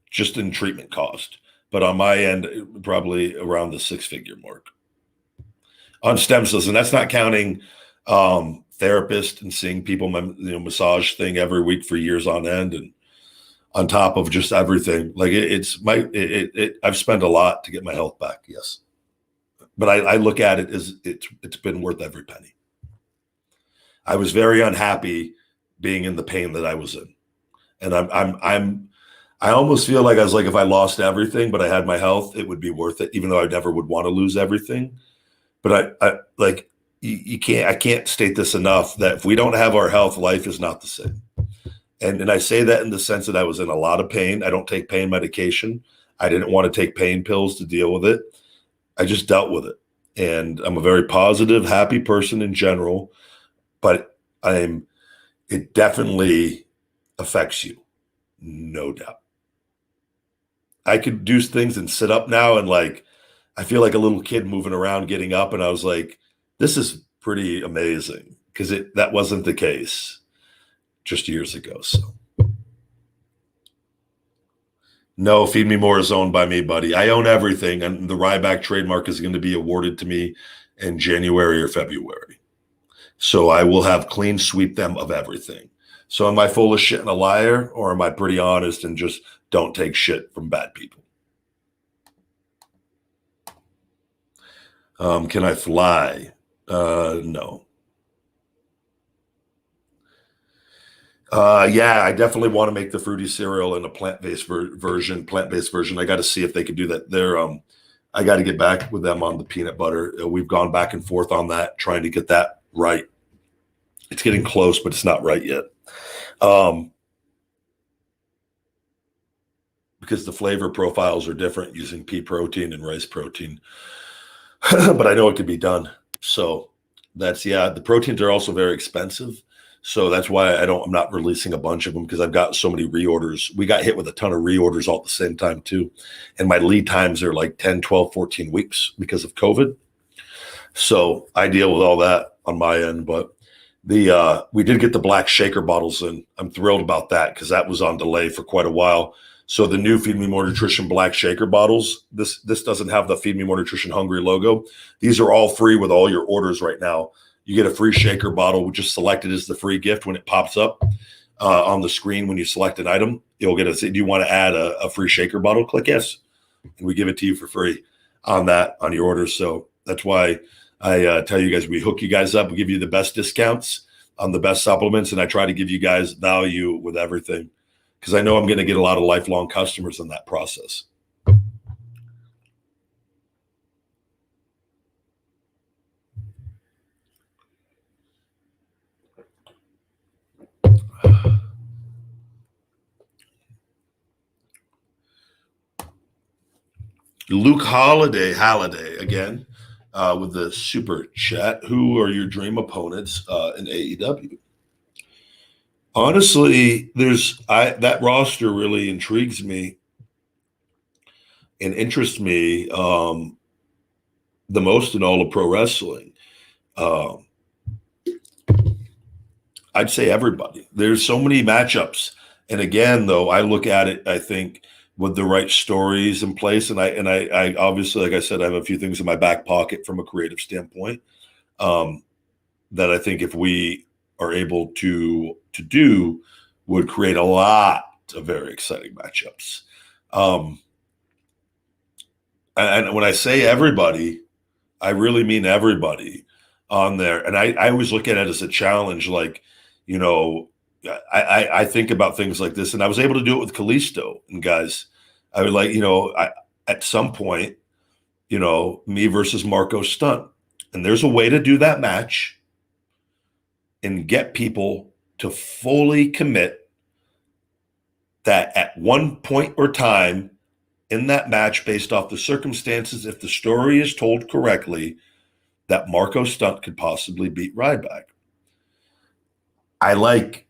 Just in treatment cost. But on my end, probably around the 6-figure mark. On stem cells, and that's not counting therapists and seeing people, massage thing every week for years on end, and on top of just everything. Like I've spent a lot to get my health back. Yes. But I look at it as it's been worth every penny. I was very unhappy being in the pain that I was in. And I almost feel like I was like, if I lost everything, but I had my health, it would be worth it, even though I never would want to lose everything. But I can't state this enough, that if we don't have our health, life is not the same. And I say that in the sense that I was in a lot of pain. I don't take pain medication. I didn't want to take pain pills to deal with it. I just dealt with it. And I'm a very positive, happy person in general, but it definitely affects you. No doubt. I could do things and sit up now, and I feel like a little kid moving around, getting up, and I was like, this is pretty amazing, because that wasn't the case just years ago. So no, Feed Me More is owned by me, buddy. I own everything, and the Ryback trademark is going to be awarded to me in January or February. So I will have clean sweep them of everything. So am I full of shit and a liar, or am I pretty honest and just don't take shit from bad people? Can I fly? No. Yeah, I definitely want to make the fruity cereal in a plant-based version. I got to see if they could do that. I got to get back with them on the peanut butter. We've gone back and forth on that, trying to get that right. It's getting close, but it's not right yet. Because the flavor profiles are different using pea protein and rice protein. But I know it could be done. So the proteins are also very expensive. So that's why I'm not releasing a bunch of them, because I've got so many reorders. We got hit with a ton of reorders all at the same time too. And my lead times are like 10, 12, 14 weeks because of COVID. So I deal with all that on my end, but we did get the black shaker bottles in. I'm thrilled about that, because that was on delay for quite a while. So the new Feed Me More Nutrition black shaker bottles, this doesn't have the Feed Me More Nutrition Hungry logo. These are all free with all your orders right now. You get a free shaker bottle. We just select it as the free gift when it pops up on the screen. When you select an item, you'll get do you want to add a free shaker bottle? Click yes, and we give it to you for free on your orders. So that's why I tell you guys, we hook you guys up. We give you the best discounts on the best supplements, and I try to give you guys value with everything, because I know I'm going to get a lot of lifelong customers in that process. Luke Holiday again with the super chat. Who are your dream opponents in AEW? Honestly, that roster really intrigues me and interests me the most in all of pro wrestling. I'd say everybody. There's so many matchups, and again, though, I look at it, I think, with the right stories in place, and I obviously, like I said, I have a few things in my back pocket from a creative standpoint that I think if we are able to do, would create a lot of very exciting matchups. And when I say everybody, I really mean everybody. on there. And I always look at it as a challenge. Like, you know, I think about things like this, and I was able to do it with Kalisto and guys. I would like, you know, at some point, you know, me versus Marco Stunt. And there's a way to do that match and get people to fully commit that at one point or time in that match, based off the circumstances, if the story is told correctly, that Marco Stunt could possibly beat Ryback. I like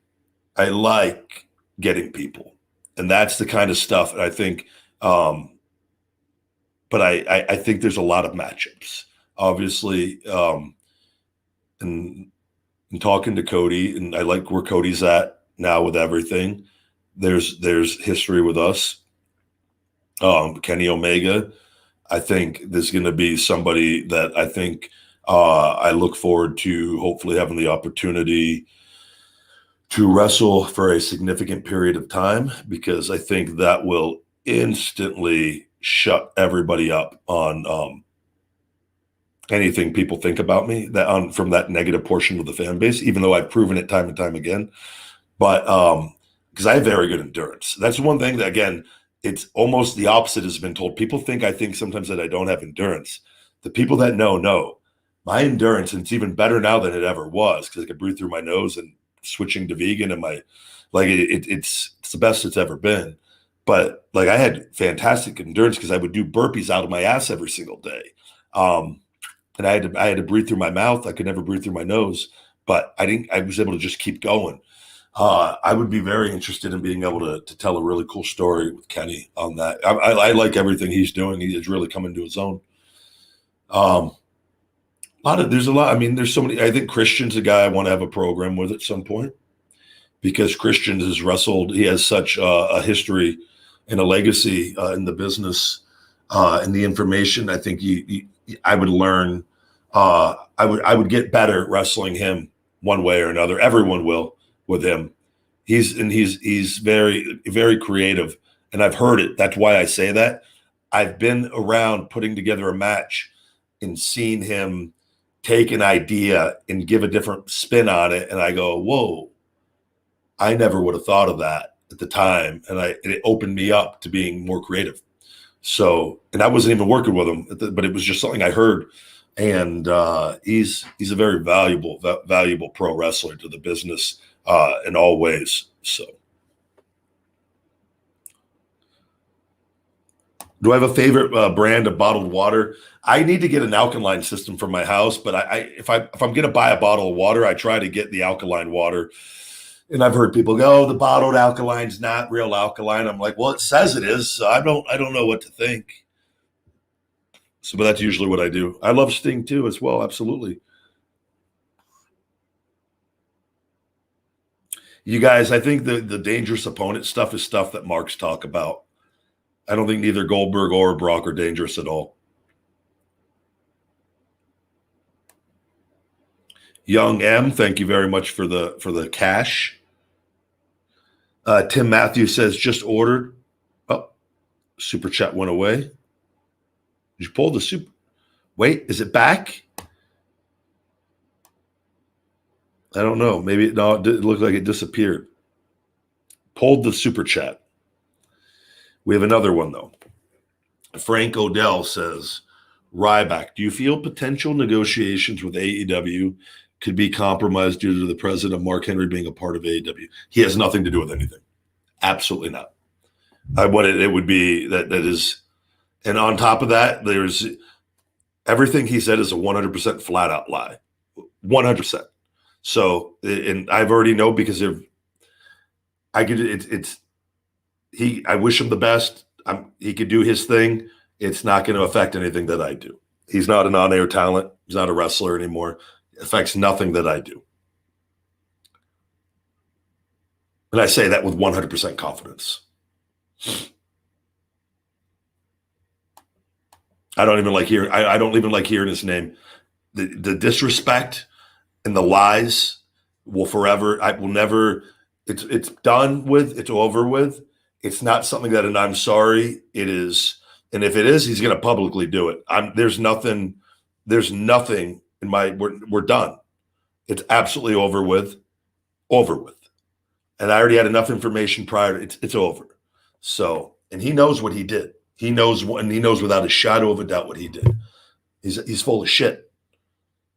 getting people, and that's the kind of stuff. And I think, but I think there's a lot of matchups. Obviously, and talking to Cody, and I like where Cody's at now with everything. There's history with us. Kenny Omega, I think there's going to be somebody that I think I look forward to hopefully having the opportunity to wrestle for a significant period of time, because I think that will instantly shut everybody up on anything people think about me that from that negative portion of the fan base, even though I've proven it time and time again. But because I have very good endurance. That's one thing that, again, it's almost the opposite has been told. People think I think sometimes that I don't have endurance. The people that know my endurance, and it's even better now than it ever was, because I could breathe through my nose, and switching to vegan, and my like it's the best it's ever been. But like, I had fantastic endurance because I would do burpees out of my ass every single day. And I had to breathe through my mouth. I could never breathe through my nose, but I was able to just keep going. I would be very interested in being able to tell a really cool story with Kenny on that. I like everything he's doing. He is really coming to his own. There's a lot. I mean, there's so many. I think Christian's a guy I want to have a program with at some point, because Christian has wrestled. He has such a history and a legacy in the business and the information. I think I would learn. I would get better at wrestling him one way or another. Everyone will with him. He's very, very creative, and I've heard it. That's why I say that. I've been around putting together a match and seen him take an idea and give a different spin on it, and I go, whoa, I never would have thought of that at the time, and it opened me up to being more creative. So, and I wasn't even working with him, but it was just something I heard, and he's a very valuable pro wrestler to the business in all ways. So, do I have a favorite brand of bottled water? I need to get an alkaline system for my house, but if I'm going to buy a bottle of water, I try to get the alkaline water. And I've heard people go, "Oh, the bottled alkaline's not real alkaline." I'm like, well, it says it is. So I don't know what to think. So, but that's usually what I do. I love Sting too, as well. Absolutely. You guys, I think the dangerous opponent stuff is stuff that Marks talk about. I don't think neither Goldberg or Brock are dangerous at all. Young M, thank you very much for the cash. Tim Matthews says, just ordered. Oh, super chat went away. Did you pull the super? Wait, is it back? I don't know. Maybe it looked like it disappeared. Pulled the super chat. We have another one, though. Frank Odell says, Ryback, do you feel potential negotiations with AEW could be compromised due to the president, Mark Henry, being a part of AEW? He has nothing to do with anything. Absolutely not. What it would be that is, and on top of that, there's everything he said is a 100% flat out lie. 100%. So, and I've already know because I wish him the best. He could do his thing. It's not going to affect anything that I do. He's not an on-air talent. He's not a wrestler anymore. It affects nothing that I do. And I say that with 100% confidence. I don't even like hearing. I don't even like hearing his name. The disrespect and the lies will forever. I will never. It's done with. It's over with. It's not something that, and I'm sorry, it is. And if it is, he's going to publicly do it. There's nothing we're done. It's absolutely over with. And I already had enough information prior to it's over. So, and he knows what he did. He knows without a shadow of a doubt what he did. He's full of shit.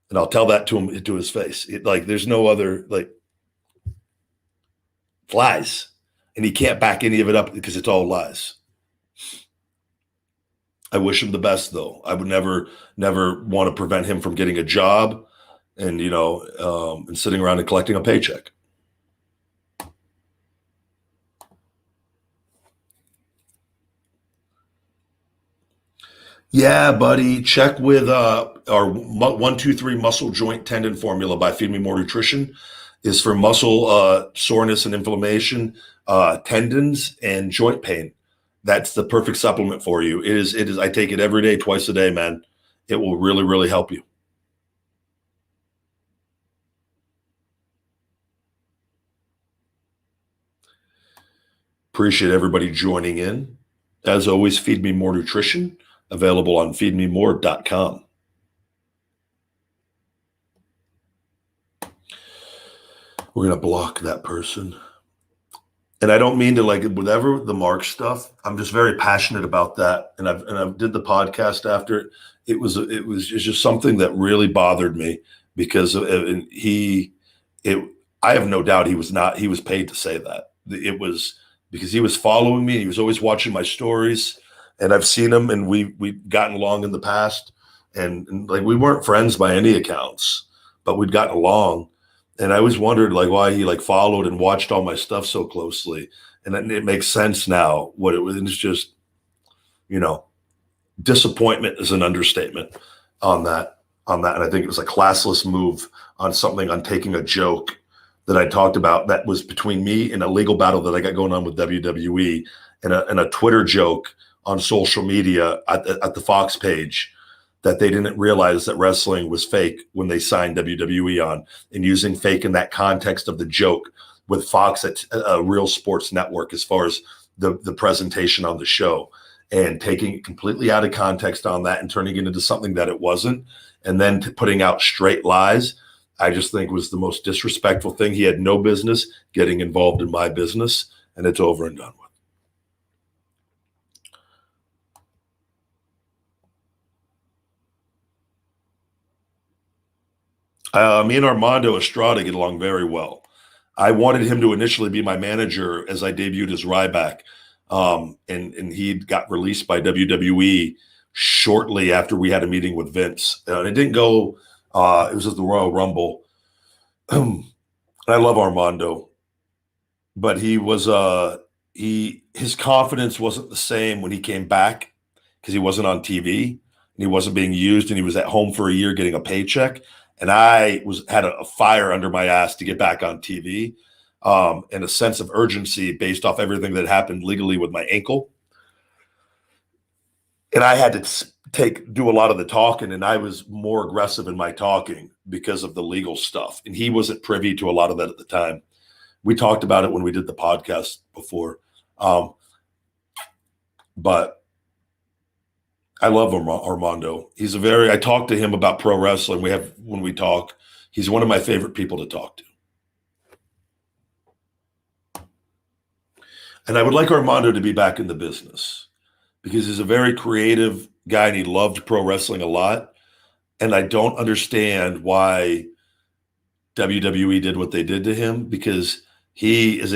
And I'll tell that to him, to his face. There's no other, lies. And he can't back any of it up because it's all lies. I wish him the best, though. I would never want to prevent him from getting a job and, and sitting around and collecting a paycheck. Yeah, buddy. Check with our 1-2-3 muscle joint tendon formula by Feed Me More Nutrition. Is for muscle soreness and inflammation, tendons and joint pain. That's the perfect supplement for you. It is. I take it every day, twice a day, man. It will really, really help you. Appreciate everybody joining in. As always, Feed Me More Nutrition, available on feedmemore.com. We're going to block that person. And I don't mean to whatever the Mark stuff. I'm just very passionate about that. And I did the podcast after it. It was just something that really bothered me because I have no doubt he was paid to say that. It was because he was following me. He was always watching my stories, and I've seen him, and we've gotten along in the past, and we weren't friends by any accounts, but we'd gotten along. And I always wondered why he followed and watched all my stuff so closely. And it makes sense now what it was. And it's just, disappointment is an understatement on that. And I think it was a classless move on taking a joke that I talked about that was between me and a legal battle that I got going on with WWE and a Twitter joke on social media at the Fox page, that they didn't realize that wrestling was fake when they signed WWE on, and using fake in that context of the joke with Fox at a real sports network as far as the presentation on the show, and taking it completely out of context on that and turning it into something that it wasn't, and then putting out straight lies, I just think was the most disrespectful thing. He had no business getting involved in my business, and it's over and done with. Me and Armando Estrada get along very well. I wanted him to initially be my manager as I debuted as Ryback, and he got released by WWE shortly after we had a meeting with Vince. And it didn't go. It was at the Royal Rumble. And I love Armando, but his confidence wasn't the same when he came back because he wasn't on TV and he wasn't being used, and he was at home for a year getting a paycheck. And I had a fire under my ass to get back on TV, and a sense of urgency based off everything that happened legally with my ankle. And I had to do a lot of the talking, and I was more aggressive in my talking because of the legal stuff. And he wasn't privy to a lot of that at the time. We talked about it when we did the podcast before. But I love Armando. I talked to him about pro wrestling. When we talk, he's one of my favorite people to talk to. And I would like Armando to be back in the business because he's a very creative guy and he loved pro wrestling a lot. And I don't understand why WWE did what they did to him, because he was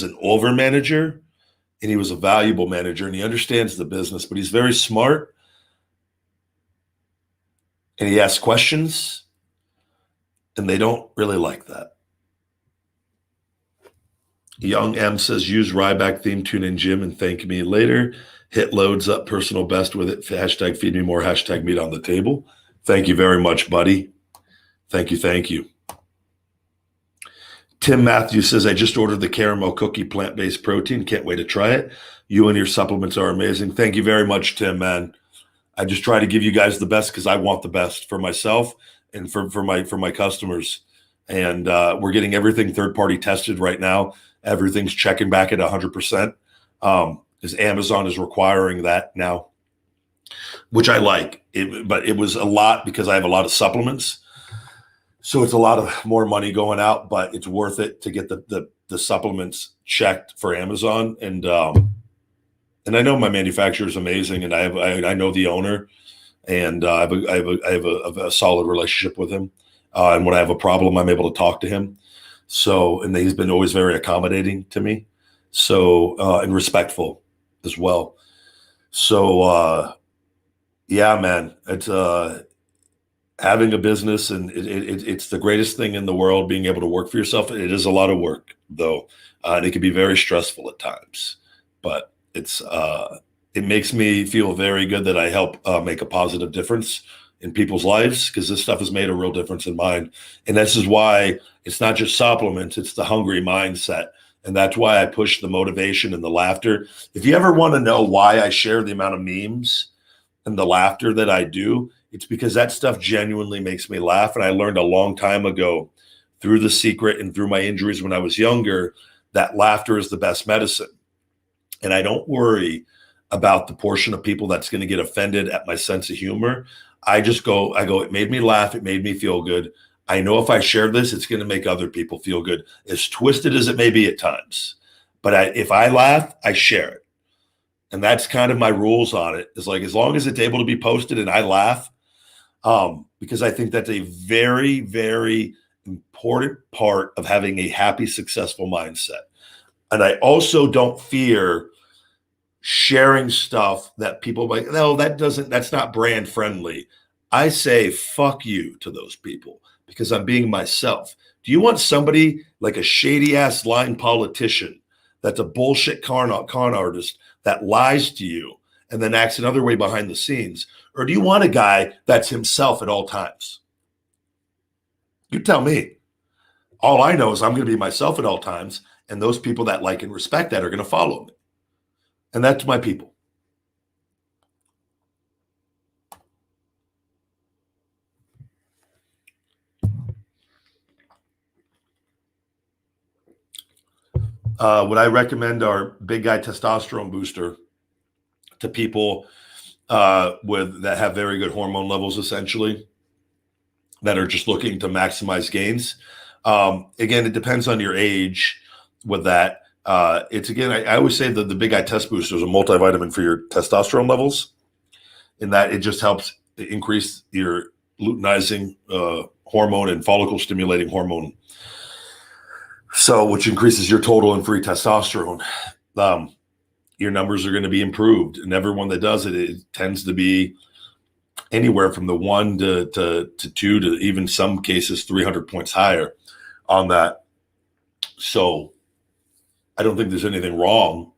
an over manager. And he was a valuable manager, and he understands the business, but he's very smart, and he asks questions, and they don't really like that. Young M says, use Ryback theme tune in gym and thank me later. Hit loads up personal best with it. Hashtag feed me more. Hashtag meat on the table. Thank you very much, buddy. Thank you. Tim Matthews says, I just ordered the caramel cookie plant-based protein. Can't wait to try it. You and your supplements are amazing. Thank you very much, Tim, man. I just try to give you guys the best because I want the best for myself and for my customers. And we're getting everything third-party tested right now. Everything's checking back at 100%. Because Amazon is requiring that now. which I like. But it was a lot because I have a lot of supplements. So it's a lot of more money going out, but it's worth it to get the supplements checked for Amazon. And I know my manufacturer is amazing, and I know the owner, and I have a solid relationship with him. And when I have a problem, I'm able to talk to him. So, and he's been always very accommodating to me. So, and respectful as well. So, yeah, man, it's having a business, and it's the greatest thing in the world, being able to work for yourself. It is a lot of work though. And it can be very stressful at times, but it makes me feel very good that I help make a positive difference in people's lives, because this stuff has made a real difference in mine. And this is why it's not just supplements, it's the hungry mindset. And that's why I push the motivation and the laughter. If you ever want to know why I share the amount of memes and the laughter that I do, it's because that stuff genuinely makes me laugh. And I learned a long time ago through The Secret and through my injuries when I was younger, that laughter is the best medicine. And I don't worry about the portion of people that's going to get offended at my sense of humor. I go, it made me laugh. It made me feel good. I know if I share this, it's going to make other people feel good, as twisted as it may be at times. But if I laugh, I share it. And that's kind of my rules on it. It's like, as long as it's able to be posted and I laugh, because I think that's a very, very important part of having a happy, successful mindset. And I also don't fear sharing stuff that people like, no, that's not brand friendly. I say, fuck you to those people, because I'm being myself. Do you want somebody like a shady ass lying politician that's a bullshit con artist that lies to you and then acts another way behind the scenes? Or do you want a guy that's himself at all times? You tell me. All I know is I'm going to be myself at all times, and those people that like and respect that are going to follow me. And that's my people. Would I recommend our Big Guy Testosterone Booster to people that have very good hormone levels, essentially, that are just looking to maximize gains? Again, it depends on your age with that. It's, again, I always say that the Big Guy Test Booster is a multivitamin for your testosterone levels, in that it just helps increase your luteinizing hormone and follicle stimulating hormone, so which increases your total and free testosterone. Your numbers are going to be improved, and everyone that does it, it tends to be anywhere from the 1 to 2 to even some cases 300 points higher on that. So I don't think there's anything wrong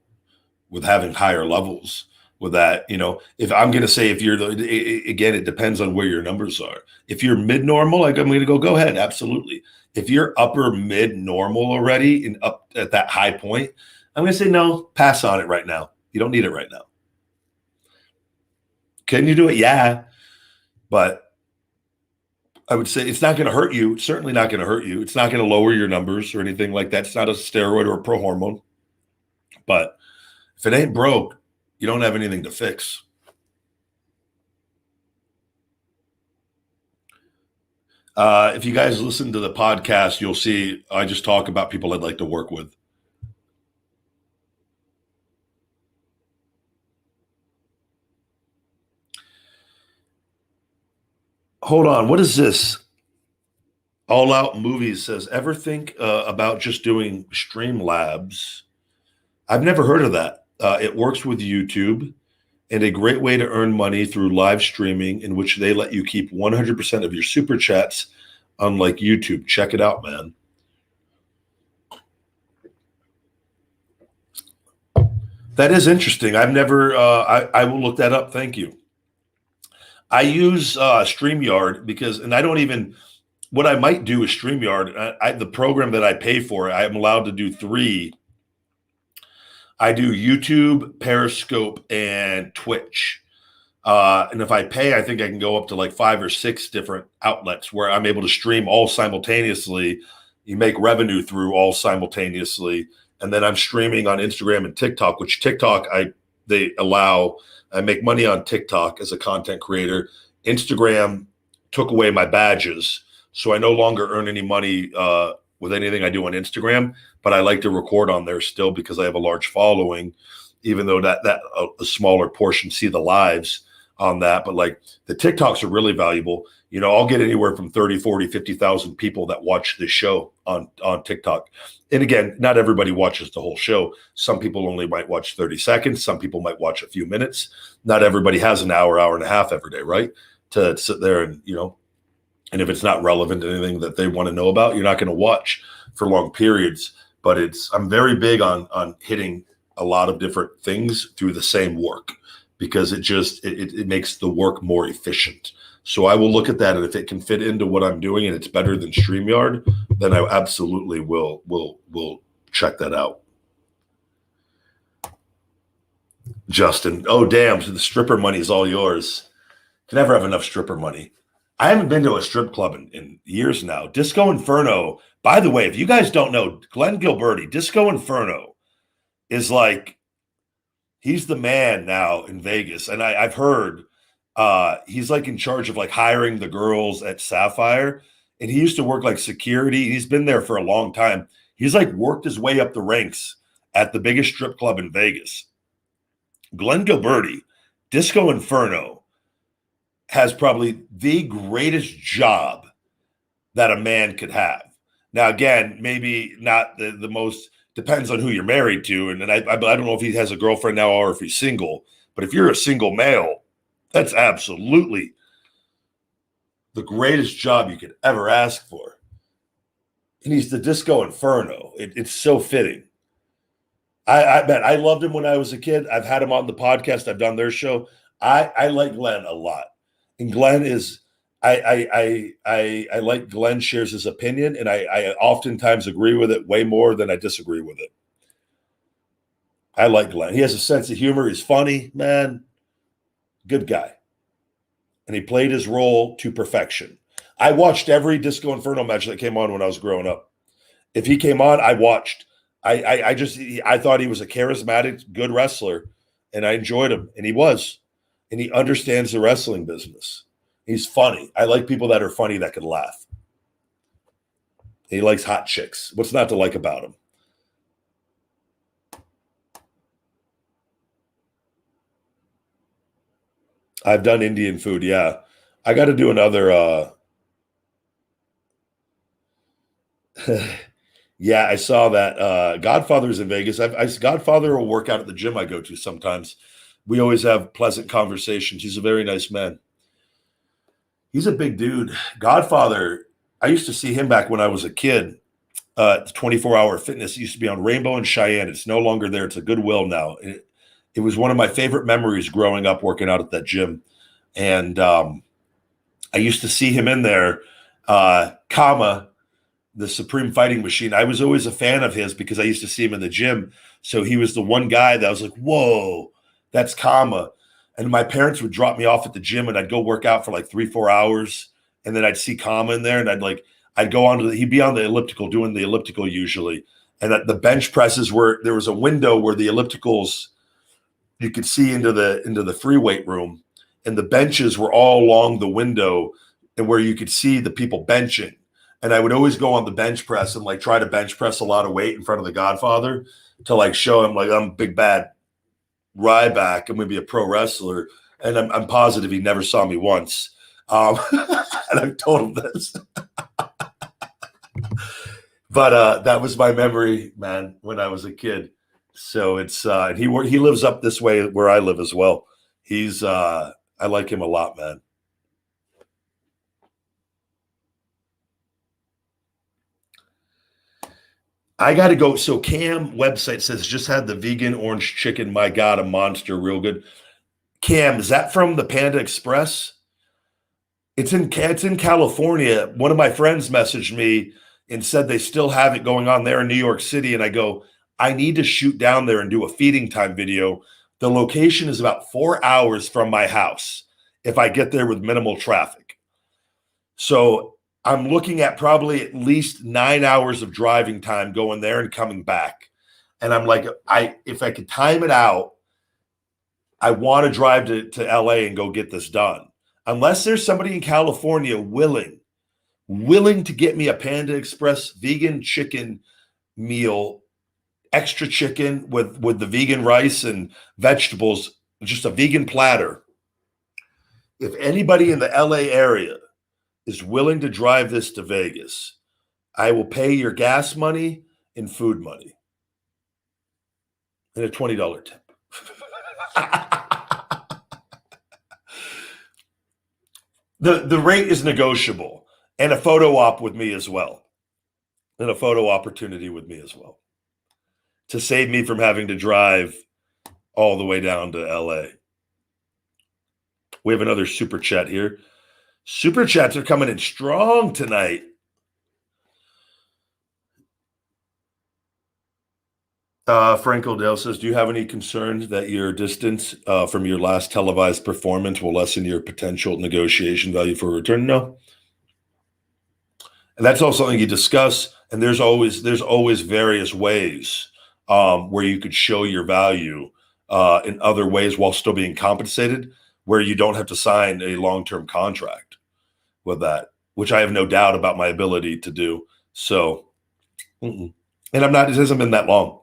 with having higher levels with that. You know, if I'm going to say, if you're again, it depends on where your numbers are. If you're mid-normal, like, I'm going to go ahead. Absolutely. If you're upper mid-normal already and up at that high point, I'm going to say, no, pass on it right now. You don't need it right now. Can you do it? Yeah. But I would say it's not going to hurt you. It's certainly not going to hurt you. It's not going to lower your numbers or anything like that. It's not a steroid or a pro-hormone. But if it ain't broke, you don't have anything to fix. If you guys listen to the podcast, you'll see I just talk about people I'd like to work with. Hold on. What is this? All Out Movies says, ever think about just doing Streamlabs? I've never heard of that. It works with YouTube, and a great way to earn money through live streaming, in which they let you keep 100% of your super chats, unlike YouTube. Check it out, man. That is interesting. I've never, I will look that up. Thank you. I use StreamYard because, and I don't even, what I might do is StreamYard. The program that I pay for, I'm allowed to do 3. I do YouTube, Periscope, and Twitch. And if I pay, I think I can go up to like 5 or 6 different outlets where I'm able to stream all simultaneously. You make revenue through all simultaneously. And then I'm streaming on Instagram and TikTok, which TikTok, they allow, I make money on TikTok as a content creator. Instagram took away my badges, so I no longer earn any money with anything I do on Instagram, but I like to record on there still because I have a large following, even though that a smaller portion see the lives on that. But like the TikToks are really valuable. You know, I'll get anywhere from 30, 40, 50,000 people that watch this show on TikTok. And again, not everybody watches the whole show. Some people only might watch 30 seconds. Some people might watch a few minutes. Not everybody has an hour, hour and a half every day, right? To sit there and, you know, and if it's not relevant to anything that they want to know about, you're not going to watch for long periods. But I'm very big on hitting a lot of different things through the same work, because it makes the work more efficient. So I will look at that, and if it can fit into what I'm doing and it's better than StreamYard, then I absolutely will check that out. Justin, oh damn, so the stripper money is all yours. Can never have enough stripper money. I haven't been to a strip club in years now. Disco Inferno, by the way, if you guys don't know, Glenn Gilberti, Disco Inferno is like, he's the man now in Vegas. And I've heard he's like in charge of like hiring the girls at Sapphire. And he used to work like security. He's been there for a long time. He's like worked his way up the ranks at the biggest strip club in Vegas. Glenn Gilberti, Disco Inferno, has probably the greatest job that a man could have. Now, again, maybe not the most, depends on who you're married to. And I don't know if he has a girlfriend now or if he's single, but if you're a single male, that's absolutely the greatest job you could ever ask for. And he's the Disco Inferno. It's so fitting. I loved him when I was a kid. I've had him on the podcast. I've done their show. I like Glenn a lot. And Glenn is, I like Glenn shares his opinion, and I oftentimes agree with it way more than I disagree with it. I like Glenn. He has a sense of humor. He's funny, man. Good guy. And he played his role to perfection. I watched every Disco Inferno match that came on when I was growing up. If he came on, I watched. I thought he was a charismatic, good wrestler, and I enjoyed him, and he was. And he understands the wrestling business. He's funny. I like people that are funny that can laugh. He likes hot chicks. What's not to like about him? I've done Indian food, yeah. I got to do another. Yeah, I saw that. Godfather's in Vegas. Godfather will work out at the gym I go to sometimes. We always have pleasant conversations. He's a very nice man. He's a big dude. Godfather, I used to see him back when I was a kid. 24-hour fitness. It used to be on Rainbow and Cheyenne. It's no longer there. It's a Goodwill now. It was one of my favorite memories growing up working out at that gym. And I used to see him in there. Kama, the Supreme Fighting Machine. I was always a fan of his because I used to see him in the gym. So he was the one guy that I was like, whoa, that's Kama. And my parents would drop me off at the gym and I'd go work out for like 3-4 hours. And then I'd see Kama in there and I'd go on to he'd be on the elliptical doing the elliptical usually. And at the bench presses where there was a window where the ellipticals, you could see into the free weight room, and the benches were all along the window and where you could see the people benching. And I would always go on the bench press and like try to bench press a lot of weight in front of the Godfather to like show him like I'm big bad Ryback. I'm going to be a pro wrestler. And I'm positive he never saw me once. And I've told him this. But that was my memory, man, when I was a kid. So it's and he lives up this way where I live as well. He's I like him a lot, man. I got to go. So Cam website says just had the vegan orange chicken. My God, a monster, real good. Cam, is that from the Panda Express? It's in California. One of my friends messaged me and said they still have it going on there in New York City. And I go, I need to shoot down there and do a feeding time video. The location is about 4 hours from my house if I get there with minimal traffic. So I'm looking at probably at least 9 hours of driving time going there and coming back. And I'm like, if I could time it out I want to drive to LA and go get this done. Unless there's somebody in California willing to get me a Panda Express vegan chicken meal, extra chicken with the vegan rice and vegetables, just a vegan platter. If anybody in the LA area is willing to drive this to Vegas, I will pay your gas money and food money and a $20 tip. The rate is negotiable, and a photo op with me as well, and a photo opportunity with me as well, to save me from having to drive all the way down to LA. We have another super chat here. Super chats are coming in strong tonight. Frank O'Dell says, do you have any concerns that your distance from your last televised performance will lessen your potential negotiation value for a return? No. And that's also something you discuss. And there's always various ways where you could show your value in other ways while still being compensated, where you don't have to sign a long-term contract with that, which I have no doubt about my ability to do. So, and it hasn't been that long.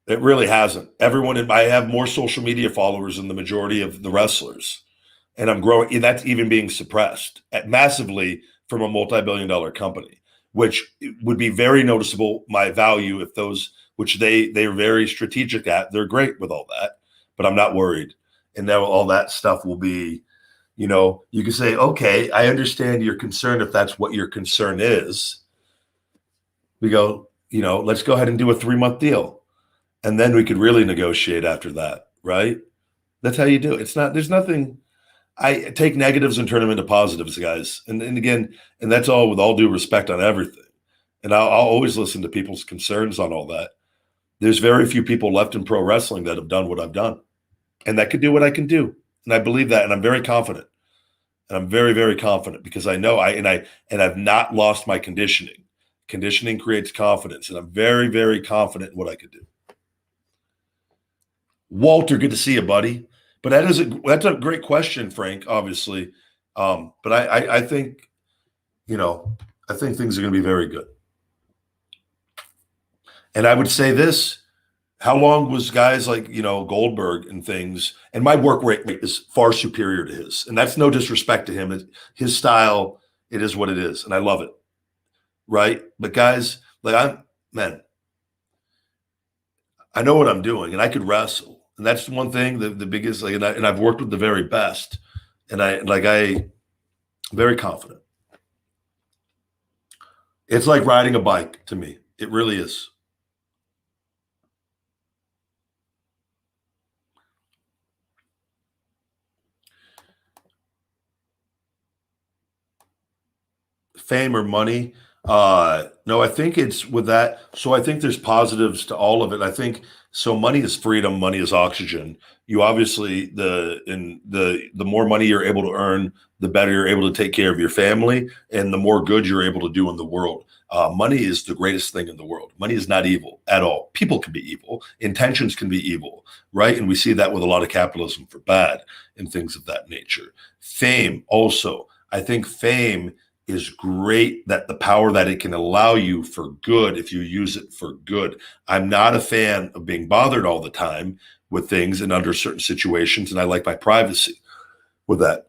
It really hasn't. I have more social media followers than the majority of the wrestlers, and I'm growing. And that's even being suppressed massively from a multi-billion-dollar company, which would be very noticeable. My value, if those, which they're very strategic at, they're great with all that, but I'm not worried. And now all that stuff will be, you can say, okay, I understand your concern if that's what your concern is. We go, let's go ahead and do a 3-month deal. And then we could really negotiate after that, right? That's how you do it. There's nothing, I take negatives and turn them into positives, guys. And again, and that's all with all due respect on everything. And I'll always listen to people's concerns on all that. There's very few people left in pro wrestling that have done what I've done and that could do what I can do. And I believe that. And I'm very confident. And I'm very, very confident because I know I've not lost my conditioning. Conditioning creates confidence. And I'm very, very confident in what I could do. Walter, good to see you, buddy. But that's a great question, Frank, obviously. But I think, I think things are going to be very good. And I would say this, how long was guys like, Goldberg and things, and my work rate is far superior to his. And that's no disrespect to him. His style, it is what it is. And I love it. Right. But guys, I know what I'm doing and I could wrestle. And that's one thing, the biggest, and I've worked with the very best. And I'm very confident. It's like riding a bike to me. It really is. Fame or money? No, I think it's with that. So I think there's positives to all of it. I think so. Money is freedom. Money is oxygen. You obviously the more money you're able to earn, the better you're able to take care of your family, and the more good you're able to do in the world. Money is the greatest thing in the world. Money is not evil at all. People can be evil. Intentions can be evil, right? And we see that with a lot of capitalism for bad and things of that nature. Fame also. I think fame is great, that the power that it can allow you for good if you use it for good. I'm not a fan of being bothered all the time with things and under certain situations, and I like my privacy with that.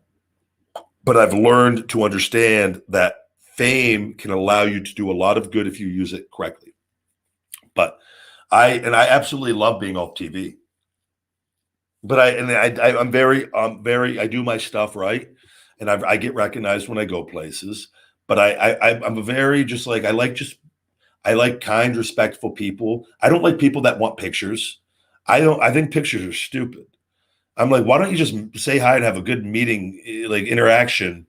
But I've learned to understand that fame can allow you to do a lot of good if you use it correctly. But I absolutely love being off TV. But I do my stuff right. And I get recognized when I go places, but I'm a very I like kind, respectful people. I don't like people that want pictures. I think pictures are stupid. I'm like, why don't you just say hi and have a good meeting, like interaction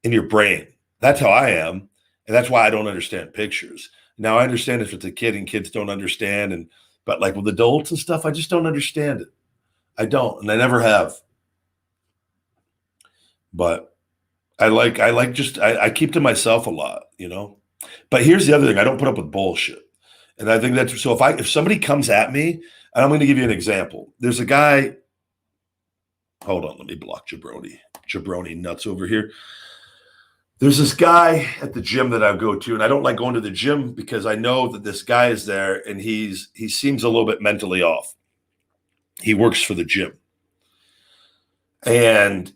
in your brain? That's how I am. And that's why I don't understand pictures. Now I understand if it's a kid and kids don't understand. But like with adults and stuff, I just don't understand it. I don't, and I never have. But I keep to myself a lot, But here's the other thing. I don't put up with bullshit. And I think that's so if somebody comes at me, and I'm going to give you an example. There's a guy Hold on, let me block Jabroni nuts over here. There's this guy at the gym that I go to, and I don't like going to the gym because I know that this guy is there, and he seems a little bit mentally off. He works for the gym, and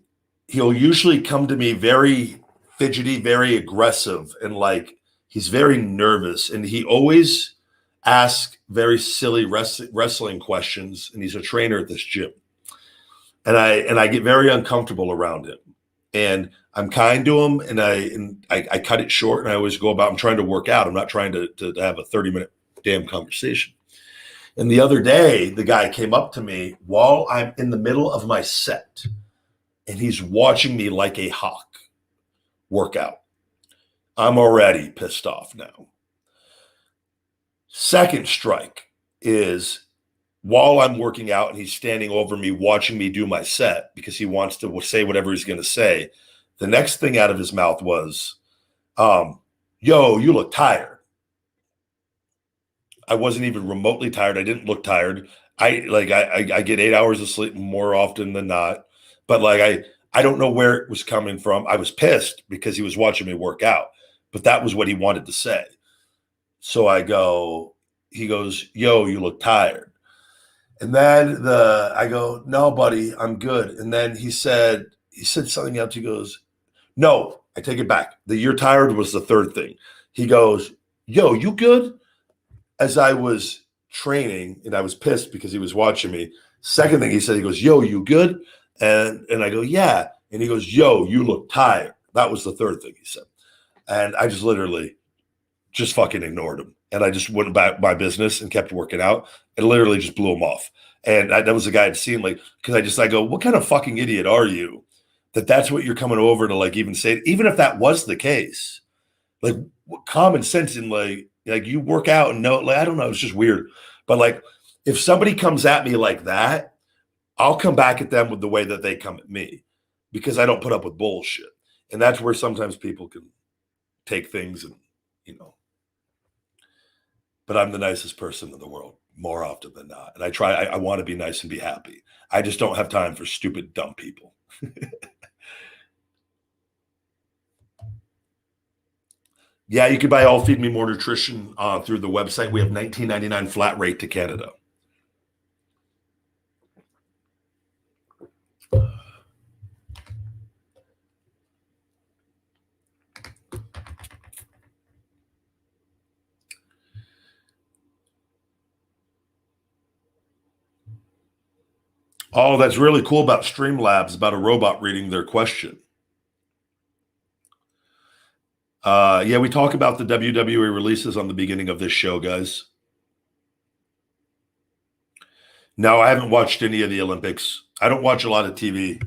he'll usually come to me very fidgety, very aggressive, and like he's very nervous, and he always asks very silly wrestling questions, and he's a trainer at this gym. And I get very uncomfortable around him. And I'm kind to him, and I cut it short, and I always go about, I'm trying to work out. I'm not trying to have a 30-minute damn conversation. And the other day, the guy came up to me while I'm in the middle of my set, and he's watching me like a hawk work out. I'm already pissed off now. Second strike is while I'm working out and he's standing over me, watching me do my set because he wants to say whatever he's going to say. The next thing out of his mouth was, yo, you look tired. I wasn't even remotely tired. I didn't look tired. I get 8 hours of sleep more often than not. But like, I don't know where it was coming from. I was pissed because he was watching me work out, but that was what he wanted to say. So he goes, yo, you look tired. And then I go, no, buddy, I'm good. And then he said something else. He goes, no, I take it back. The you're tired was the third thing. He goes, yo, you good? As I was training, and I was pissed because he was watching me. Second thing he said, he goes, yo, you good? And I go, yeah. And he goes, yo, you look tired. That was the third thing he said. And I just literally just fucking ignored him. And I just went about my business and kept working out. And literally just blew him off. And that was the guy I'd seen, like, because I go, what kind of fucking idiot are you that's what you're coming over to, like, even say, even if that was the case, like, what common sense in like you work out and know, like, I don't know, it's just weird. But like, if somebody comes at me like that, I'll come back at them with the way that they come at me because I don't put up with bullshit. And that's where sometimes people can take things and, but I'm the nicest person in the world more often than not. And I want to be nice and be happy. I just don't have time for stupid, dumb people. Yeah, you can buy All Feed Me More Nutrition through the website. We have $19.99 flat rate to Canada. Oh, that's really cool about Streamlabs, about a robot reading their question. Yeah, we talk about the WWE releases on the beginning of this show, guys. No, I haven't watched any of the Olympics. I don't watch a lot of TV.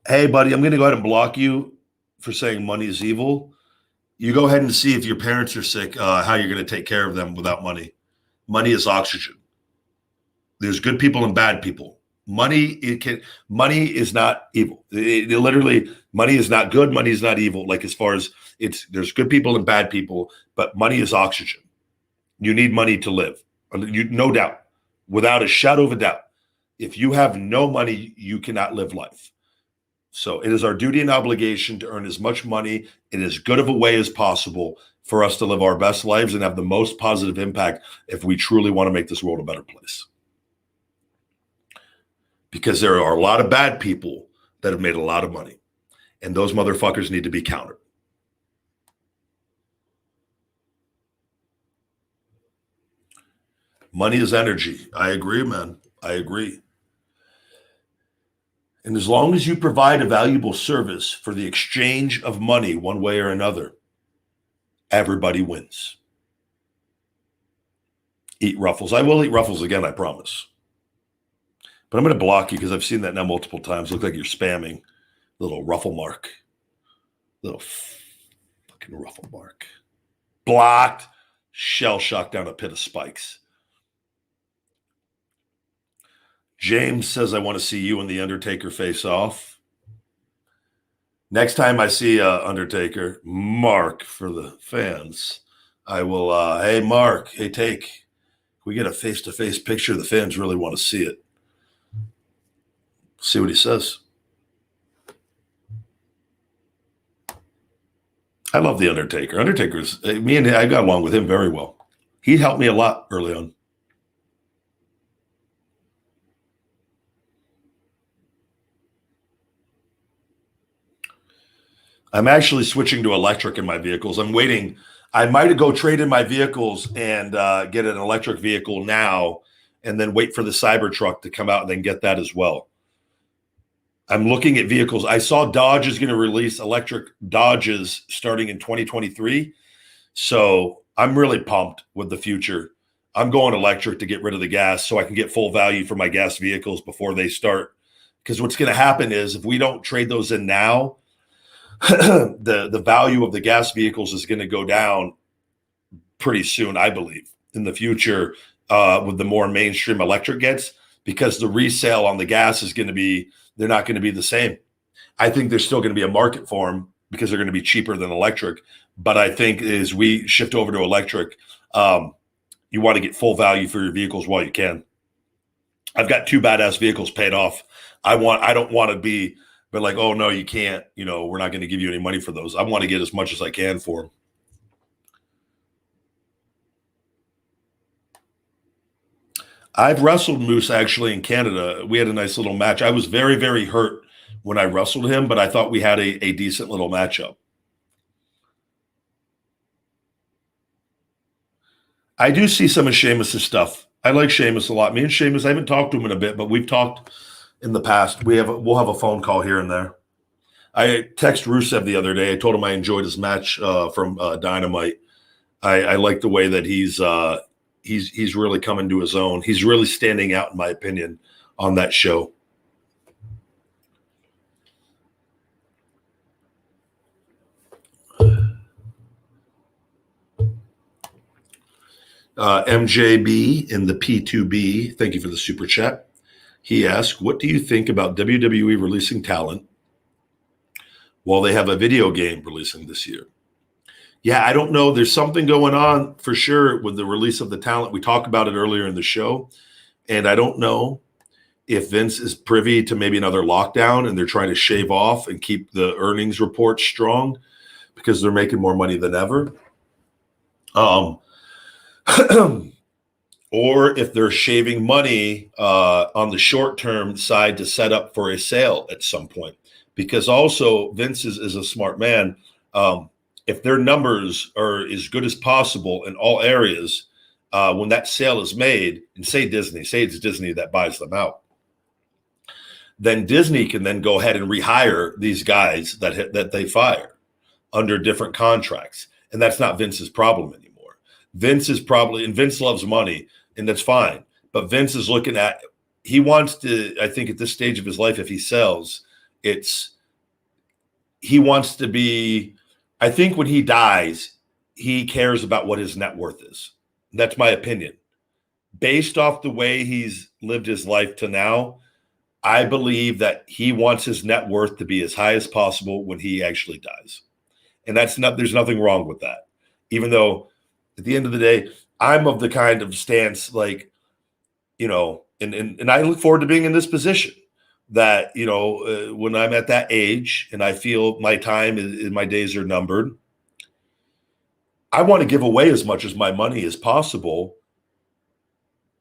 Hey, buddy, I'm going to go ahead and block you for saying money is evil. You go ahead and see if your parents are sick, how you're going to take care of them without money. Money is oxygen. There's good people and bad people. Money is not evil. Literally, money is not good. Money is not evil. Like, as far as there's good people and bad people, but money is oxygen. You need money to live. No doubt, without a shadow of a doubt. If you have no money, you cannot live life. So it is our duty and obligation to earn as much money in as good of a way as possible for us to live our best lives and have the most positive impact if we truly want to make this world a better place. Because there are a lot of bad people that have made a lot of money, and those motherfuckers need to be countered. Money is energy. I agree, man. I agree. And as long as you provide a valuable service for the exchange of money one way or another, everybody wins. Eat Ruffles. I will eat Ruffles again, I promise. But I'm going to block you because I've seen that now multiple times. Look like you're spamming. Little ruffle mark. Little fucking ruffle mark. Blocked. Shell shock down a pit of spikes. James says, I want to see you and The Undertaker face off. Next time I see Undertaker, Mark for the fans, I will, hey, Mark, hey, we get a face-to-face picture. The fans really want to see it. See what he says. I love The Undertaker. Undertaker's, me and I got along with him very well. He helped me a lot early on. I'm actually switching to electric in my vehicles. I'm waiting. I might go trade in my vehicles and get an electric vehicle now and then wait for the Cybertruck to come out and then get that as well. I'm looking at vehicles. I saw Dodge is going to release electric Dodges starting in 2023. So I'm really pumped with the future. I'm going electric to get rid of the gas so I can get full value for my gas vehicles before they start. Because what's going to happen is if we don't trade those in now, the value of the gas vehicles is going to go down pretty soon, I believe, in the future with the more mainstream electric gets, because the resale on the gas is going to be, they're not going to be the same. I think there's still going to be a market for them because they're going to be cheaper than electric. But I think as we shift over to electric, you want to get full value for your vehicles while you can. I've got 2 badass vehicles paid off. I don't want to be, but like, oh no, you can't, we're not going to give you any money for those. I want to get as much as I can for them. I've wrestled Moose actually in Canada. We had a nice little match. I was very, very hurt when I wrestled him, but I thought we had a decent little matchup. I do see some of Sheamus's stuff. I like Sheamus a lot. Me and Sheamus, I haven't talked to him in a bit, but we've talked in the past. We'll have a phone call here and there. I texted Rusev the other day. I told him I enjoyed his match from Dynamite. I like the way that he's really coming to his own. He's really standing out, in my opinion, on that show. MJB in the P2B, thank you for the super chat. He asked, what do you think about WWE releasing talent while they have a video game releasing this year? Yeah, I don't know. There's something going on for sure with the release of the talent. We talked about it earlier in the show, and I don't know if Vince is privy to maybe another lockdown and they're trying to shave off and keep the earnings report strong because they're making more money than ever. Or if they're shaving money on the short-term side to set up for a sale at some point. Because also Vince is a smart man. If their numbers are as good as possible in all areas, when that sale is made, and say it's Disney that buys them out, then Disney can then go ahead and rehire these guys that they fire under different contracts. And that's not Vince's problem anymore. Vince loves money, and that's fine. But Vince is looking at, he wants to, I think at this stage of his life, if he sells, he wants to be, I think when he dies, he cares about what his net worth is. That's my opinion. Based off the way he's lived his life to now, I believe that he wants his net worth to be as high as possible when he actually dies. And there's nothing wrong with that. Even though at the end of the day, I'm of the kind of stance like, and I look forward to being in this position that, when I'm at that age and I feel my time and my days are numbered, I want to give away as much of my money as possible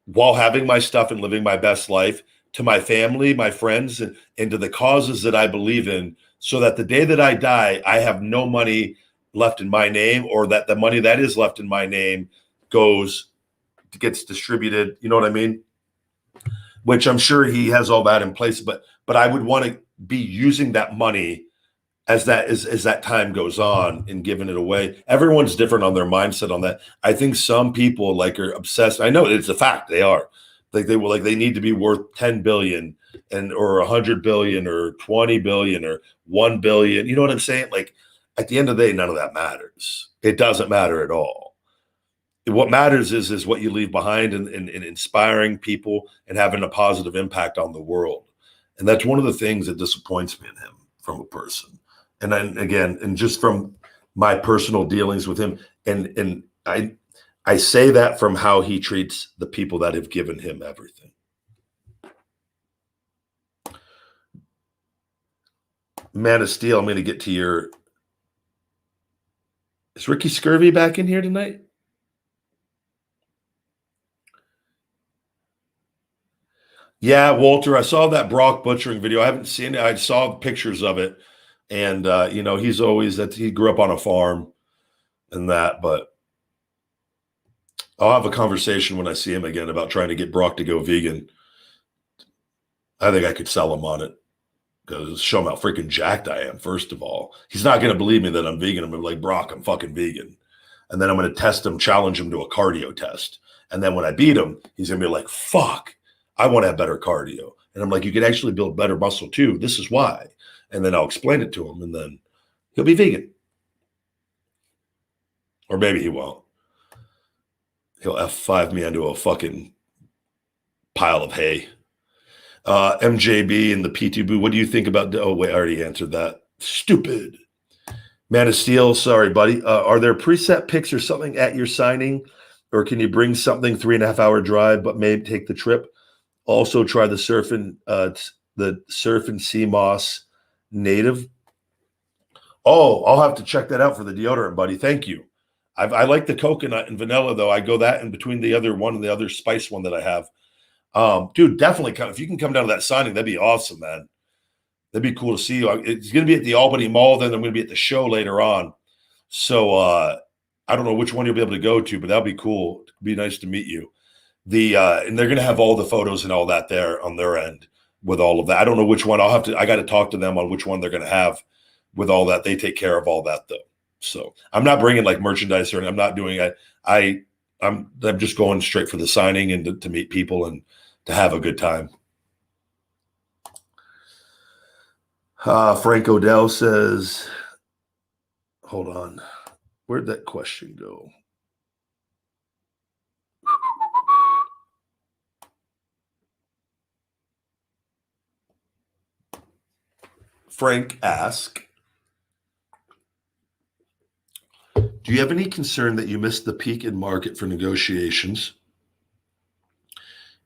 while having my stuff and living my best life to my family, my friends, and to the causes that I believe in, so that the day that I die, I have no money left in my name, or that the money that is left in my name gets distributed. You know what I mean? Which I'm sure he has all that in place, but I would want to be using that money as that time goes on and giving it away. Everyone's different on their mindset on that. I think some people are obsessed. I know it's a fact. They are they need to be worth 10 billion or 100 billion or 20 billion or 1 billion. You know what I'm saying? At the end of the day, none of that matters. It doesn't matter at all. What matters is what you leave behind and inspiring people and having a positive impact on the world. And that's one of the things that disappoints me in him from a person. And then again, and just from my personal dealings with him, and I say that from how he treats the people that have given him everything. Man of Steel, I'm going to get to your... Is Ricky Scurvy back in here tonight? Yeah, Walter, I saw that Brock butchering video. I haven't seen it. I saw pictures of it. And, he's always that he grew up on a farm and that, but I'll have a conversation when I see him again about trying to get Brock to go vegan. I think I could sell him on it because show him how freaking jacked I am. First of all, he's not going to believe me that I'm vegan. I'm going to be like, Brock, I'm fucking vegan. And then I'm going to test him, challenge him to a cardio test. And then when I beat him, he's going to be like, fuck, I want to have better cardio. And I'm like, you can actually build better muscle too. This is why. And then I'll explain it to him and then he'll be vegan. Or maybe he won't. He'll F5 me into a fucking pile of hay. MJB and the P2 Boo, what do you think about... Oh, wait, I already answered that. Stupid. Man of Steel, sorry, buddy. Are there preset picks or something at your signing? Or can you bring something 3.5-hour drive, but maybe take the trip? Also try the Surf and Sea Moss Native. Oh, I'll have to check that out for the deodorant, buddy. Thank you. I like the coconut and vanilla, though. I go that in between the other one and the other spice one that I have. Dude, definitely come. If you can come down to that signing, that'd be awesome, man. That'd be cool to see you. It's going to be at the Albany Mall. Then I'm going to be at the show later on. So I don't know which one you'll be able to go to, but that'd be cool. It'd be nice to meet you. And they're going to have all the photos and all that there on their end with all of that. I don't know which one. I got to talk to them on which one they're going to have with all that. They take care of all that though. So I'm not bringing like merchandise or I'm not doing it. I'm just going straight for the signing and to meet people and to have a good time. Frank Odell says, hold on. Where'd that question go? Frank asked, do you have any concern that you missed the peak in market for negotiations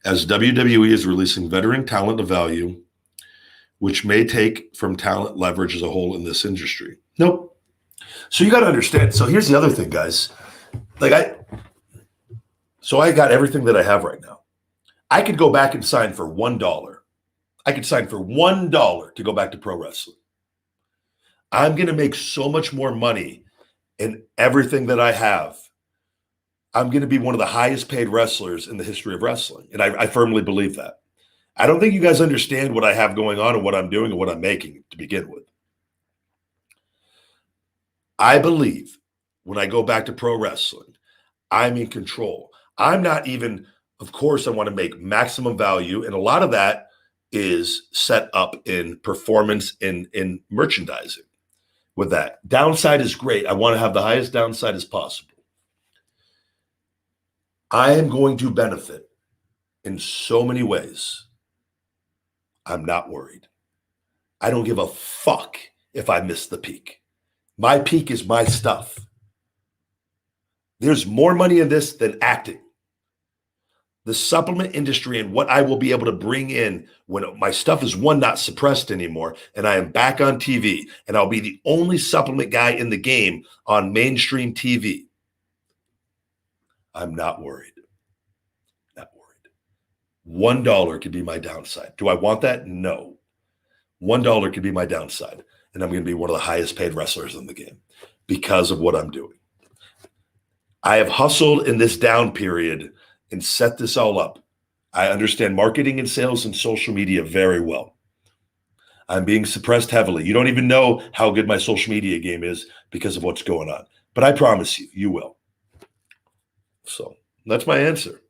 as WWE is releasing veteran talent of value, which may take from talent leverage as a whole in this industry? Nope. So you got to understand. So here's the other thing, guys. I got everything that I have right now. I could go back and sign for $1. I could sign for $1 to go back to pro wrestling. I'm going to make so much more money in everything that I have. I'm going to be one of the highest paid wrestlers in the history of wrestling. And I firmly believe that. I don't think you guys understand what I have going on and what I'm doing and what I'm making to begin with. I believe when I go back to pro wrestling, I'm in control. I'm not even, of course, I want to make maximum value. And a lot of that is set up in performance in merchandising. With that, downside is great. I want to have the highest downside as possible. I am going to benefit in so many ways. I'm not worried. I don't give a fuck if I miss the peak. My peak is my stuff. There's more money in this than acting. The supplement industry and what I will be able to bring in when my stuff is not suppressed anymore and I am back on TV and I'll be the only supplement guy in the game on mainstream TV. I'm not worried. Not worried. $1 could be my downside. Do I want that? No. $1 could be my downside. And I'm going to be one of the highest paid wrestlers in the game because of what I'm doing. I have hustled in this down period and set this all up. I understand marketing and sales and social media very well. I'm being suppressed heavily. You don't even know how good my social media game is because of what's going on. But I promise you, you will. So that's my answer.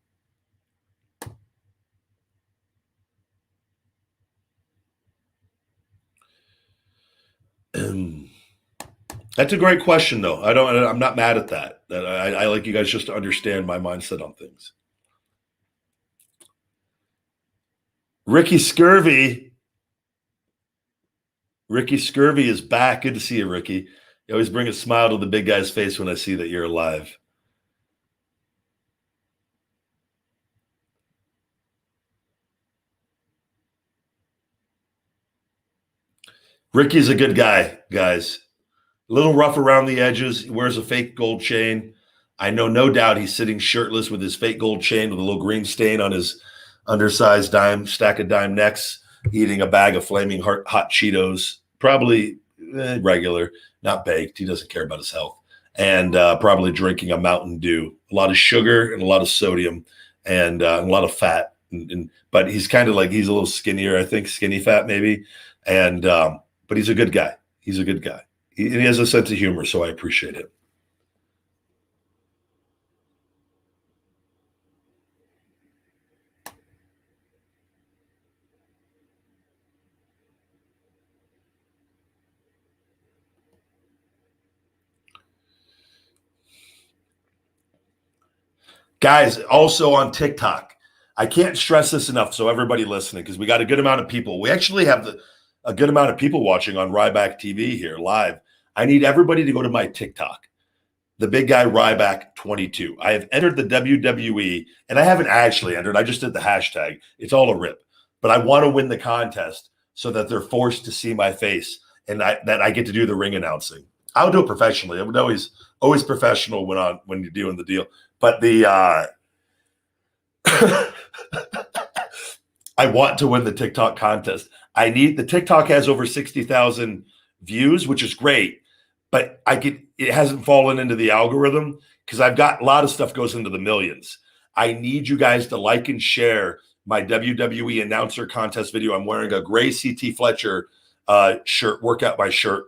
That's a great question, though. I'm not mad at that. I like you guys just to understand my mindset on things. Ricky Scurvy is back. Good to see you, Ricky. You always bring a smile to the big guy's face when I see that you're alive. Ricky's a good guy, guys. A little rough around the edges. He wears a fake gold chain. I know, no doubt, he's sitting shirtless with his fake gold chain with a little green stain on his undersized stack of dime necks, eating a bag of flaming hot Cheetos, probably regular, not baked. He doesn't care about his health. And probably drinking a Mountain Dew. A lot of sugar and a lot of sodium and a lot of fat. But he's kind of like, he's a little skinnier, I think, skinny fat maybe. And but he's a good guy. He's a good guy. And he has a sense of humor, so I appreciate it. Guys, also on TikTok. I can't stress this enough, so everybody listening, because we got a good amount of people. We actually have a good amount of people watching on Ryback TV here live. I need everybody to go to my TikTok, the big guy Ryback 22. I have entered the WWE, and I haven't actually entered. I just did the hashtag. It's all a rip. But I want to win the contest so that they're forced to see my face and that I get to do the ring announcing. I'll do it professionally. I'm always professional when you're doing the deal. But I want to win the TikTok contest. The TikTok has over 60,000 views, which is great, but it hasn't fallen into the algorithm because I've got a lot of stuff goes into the millions. I need you guys to like and share my WWE announcer contest video. I'm wearing a gray CT Fletcher shirt, workout my shirt,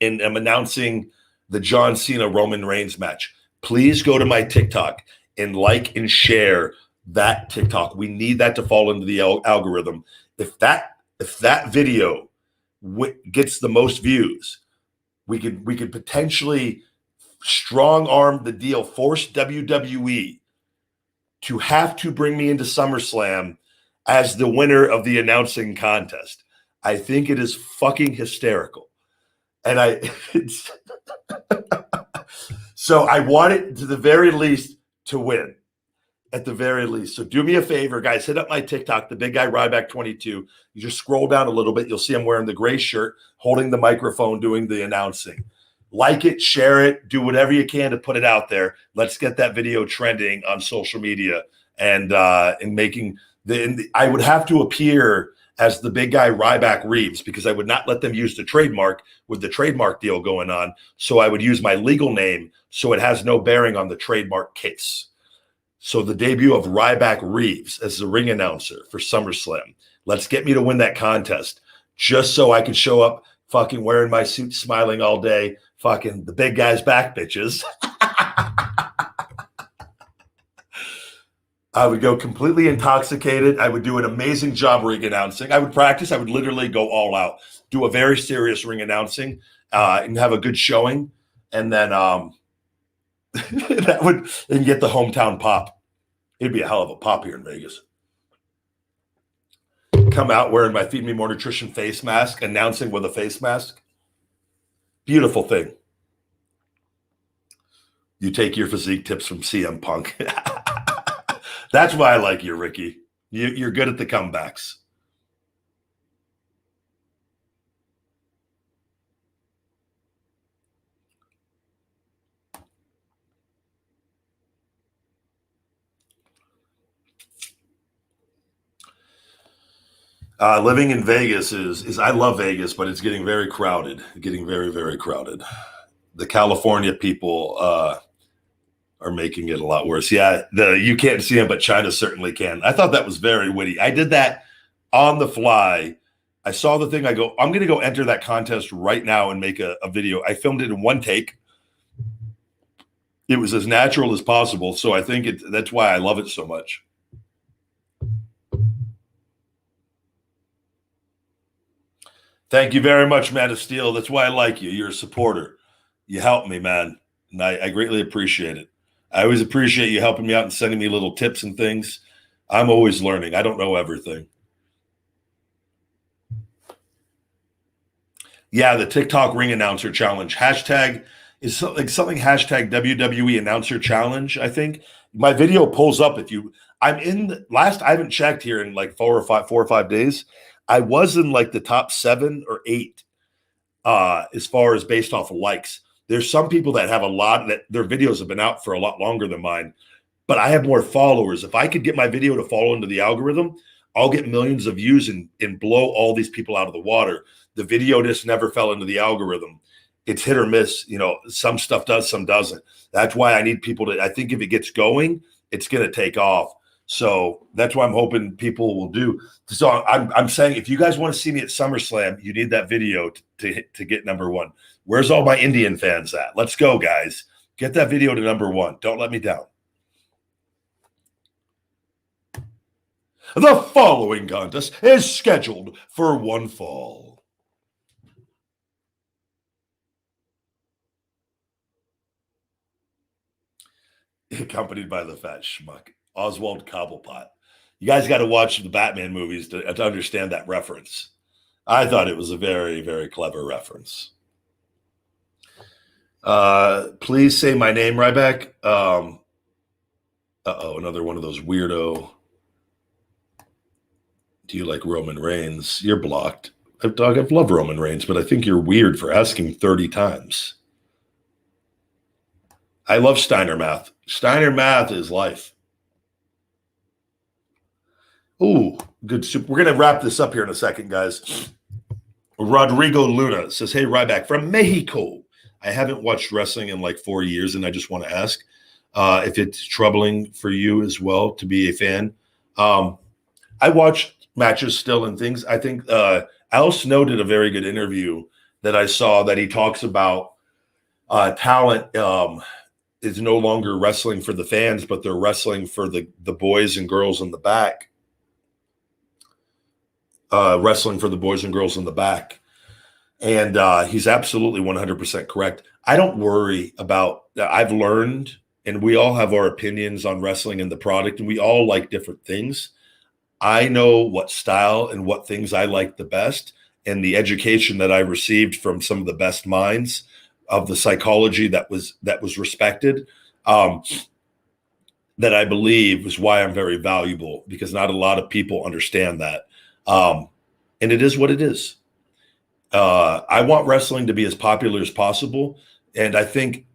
and I'm announcing the John Cena Roman Reigns match. Please go to my TikTok and like and share that TikTok. We need that to fall into the algorithm. If that video gets the most views, we could potentially strong arm the deal, force WWE to have to bring me into SummerSlam as the winner of the announcing contest. I think it is fucking hysterical. And so I want it to the very least to win, at the very least. So do me a favor, guys, hit up my TikTok, the big guy Ryback 22. You just scroll down a little bit. You'll see I'm wearing the gray shirt, holding the microphone, doing the announcing. Like it, share it, do whatever you can to put it out there. Let's get that video trending on social media and making I would have to appear as the big guy Ryback Reeves because I would not let them use the trademark with the trademark deal going on. So I would use my legal name so it has no bearing on the trademark case. So the debut of Ryback Reeves as the ring announcer for SummerSlam. Let's get me to win that contest just so I can show up fucking wearing my suit, smiling all day. Fucking the big guy's back, bitches. I would go completely intoxicated. I would do an amazing job ring announcing. I would practice. I would literally go all out, do a very serious ring announcing, and have a good showing. And then that would then get the hometown pop. It'd be a hell of a pop here in Vegas. Come out wearing my Feed Me More Nutrition face mask, announcing with a face mask. Beautiful thing. You take your physique tips from CM Punk. That's why I like you, Ricky. You're good at the comebacks. Living in Vegas is I love Vegas, but it's getting very crowded. Getting very, very crowded. The California people are making it a lot worse. Yeah, you can't see them, but China certainly can. I thought that was very witty. I did that on the fly. I saw the thing. I go, I'm going to go enter that contest right now and make a video. I filmed it in one take. It was as natural as possible. So I think that's why I love it so much. Thank you very much, Man of Steel. That's why I like you. You're a supporter. You help me, man. And I greatly appreciate it. I always appreciate you helping me out and sending me little tips and things. I'm always learning. I don't know everything. Yeah, the TikTok ring announcer challenge. Hashtag is something hashtag WWE announcer challenge, I think. My video pulls up if you – I haven't checked here in like 4 or 5 days. I was in like the top 7 or 8 as far as based off of likes. There's some people that have a lot that their videos have been out for a lot longer than mine, but I have more followers. If I could get my video to fall into the algorithm, I'll get millions of views and blow all these people out of the water. The video just never fell into the algorithm. It's hit or miss. You know, some stuff does, some doesn't. That's why I need people to, I think if it gets going, it's going to take off. So that's why I'm hoping people will do. So I'm saying if you guys want to see me at SummerSlam, you need that video to get number one. Where's all my Indian fans at? Let's go, guys. Get that video to number one. Don't let me down. The following contest is scheduled for one fall. Accompanied by the fat schmuck, Oswald Cobblepot. You guys got to watch the Batman movies to understand that reference. I thought it was a very, very clever reference. Please say my name, Ryback. Another one of those weirdo. Do you like Roman Reigns? You're blocked. I've loved Roman Reigns, but I think you're weird for asking 30 times. I love Steiner math. Steiner math is life. Ooh, good soup. We're going to wrap this up here in a second, guys. Rodrigo Luna says, hey, Ryback from Mexico. I haven't watched wrestling in like 4 years, and I just want to ask if it's troubling for you as well to be a fan. I watch matches still and things. I think Al Snow did a very good interview that I saw that he talks about talent is no longer wrestling for the fans, but they're wrestling for the boys and girls in the back. Wrestling for the boys and girls in the back. And he's absolutely 100% correct. I don't worry about, I've learned, and we all have our opinions on wrestling and the product, and we all like different things. I know what style and what things I like the best, and the education that I received from some of the best minds of the psychology that was respected, that I believe is why I'm very valuable, because not a lot of people understand that. And it is what it is. I want wrestling to be as popular as possible. And I think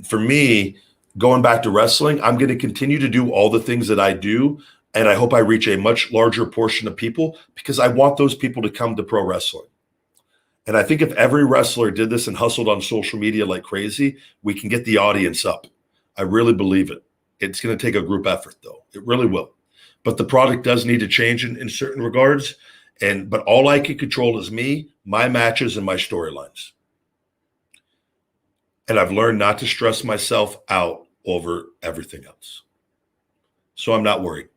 for me, going back to wrestling, I'm going to continue to do all the things that I do. And I hope I reach a much larger portion of people, because I want those people to come to pro wrestling. And I think if every wrestler did this and hustled on social media like crazy, we can get the audience up. I really believe it. It's going to take a group effort, though. It really will. But the product does need to change in certain regards. But all I can control is me, my matches, and my storylines. And I've learned not to stress myself out over everything else. So I'm not worried.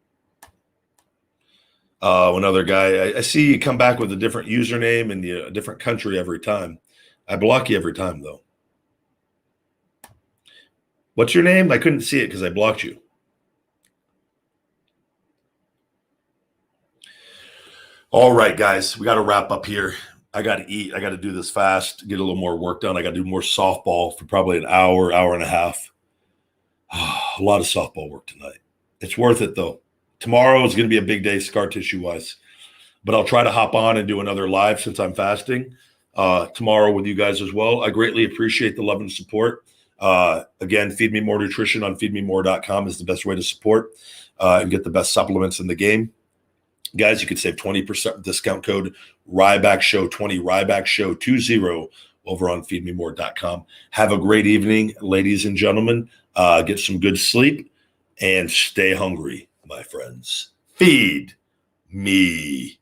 Another guy, I see you come back with a different username and a different country every time. I block you every time, though. What's your name? I couldn't see it because I blocked you. All right, guys, we got to wrap up here. I got to eat. I got to do this fast, get a little more work done. I got to do more softball for probably an hour, hour and a half. A lot of softball work tonight. It's worth it, though. Tomorrow is going to be a big day scar tissue-wise. But I'll try to hop on and do another live since I'm fasting tomorrow with you guys as well. I greatly appreciate the love and support. Again, Feed Me More Nutrition on feedmemore.com is the best way to support and get the best supplements in the game. Guys, you can save 20% discount code Ryback Show 20, Ryback Show 20 over on feedmemore.com. Have a great evening, ladies and gentlemen. Get some good sleep and stay hungry, my friends. Feed me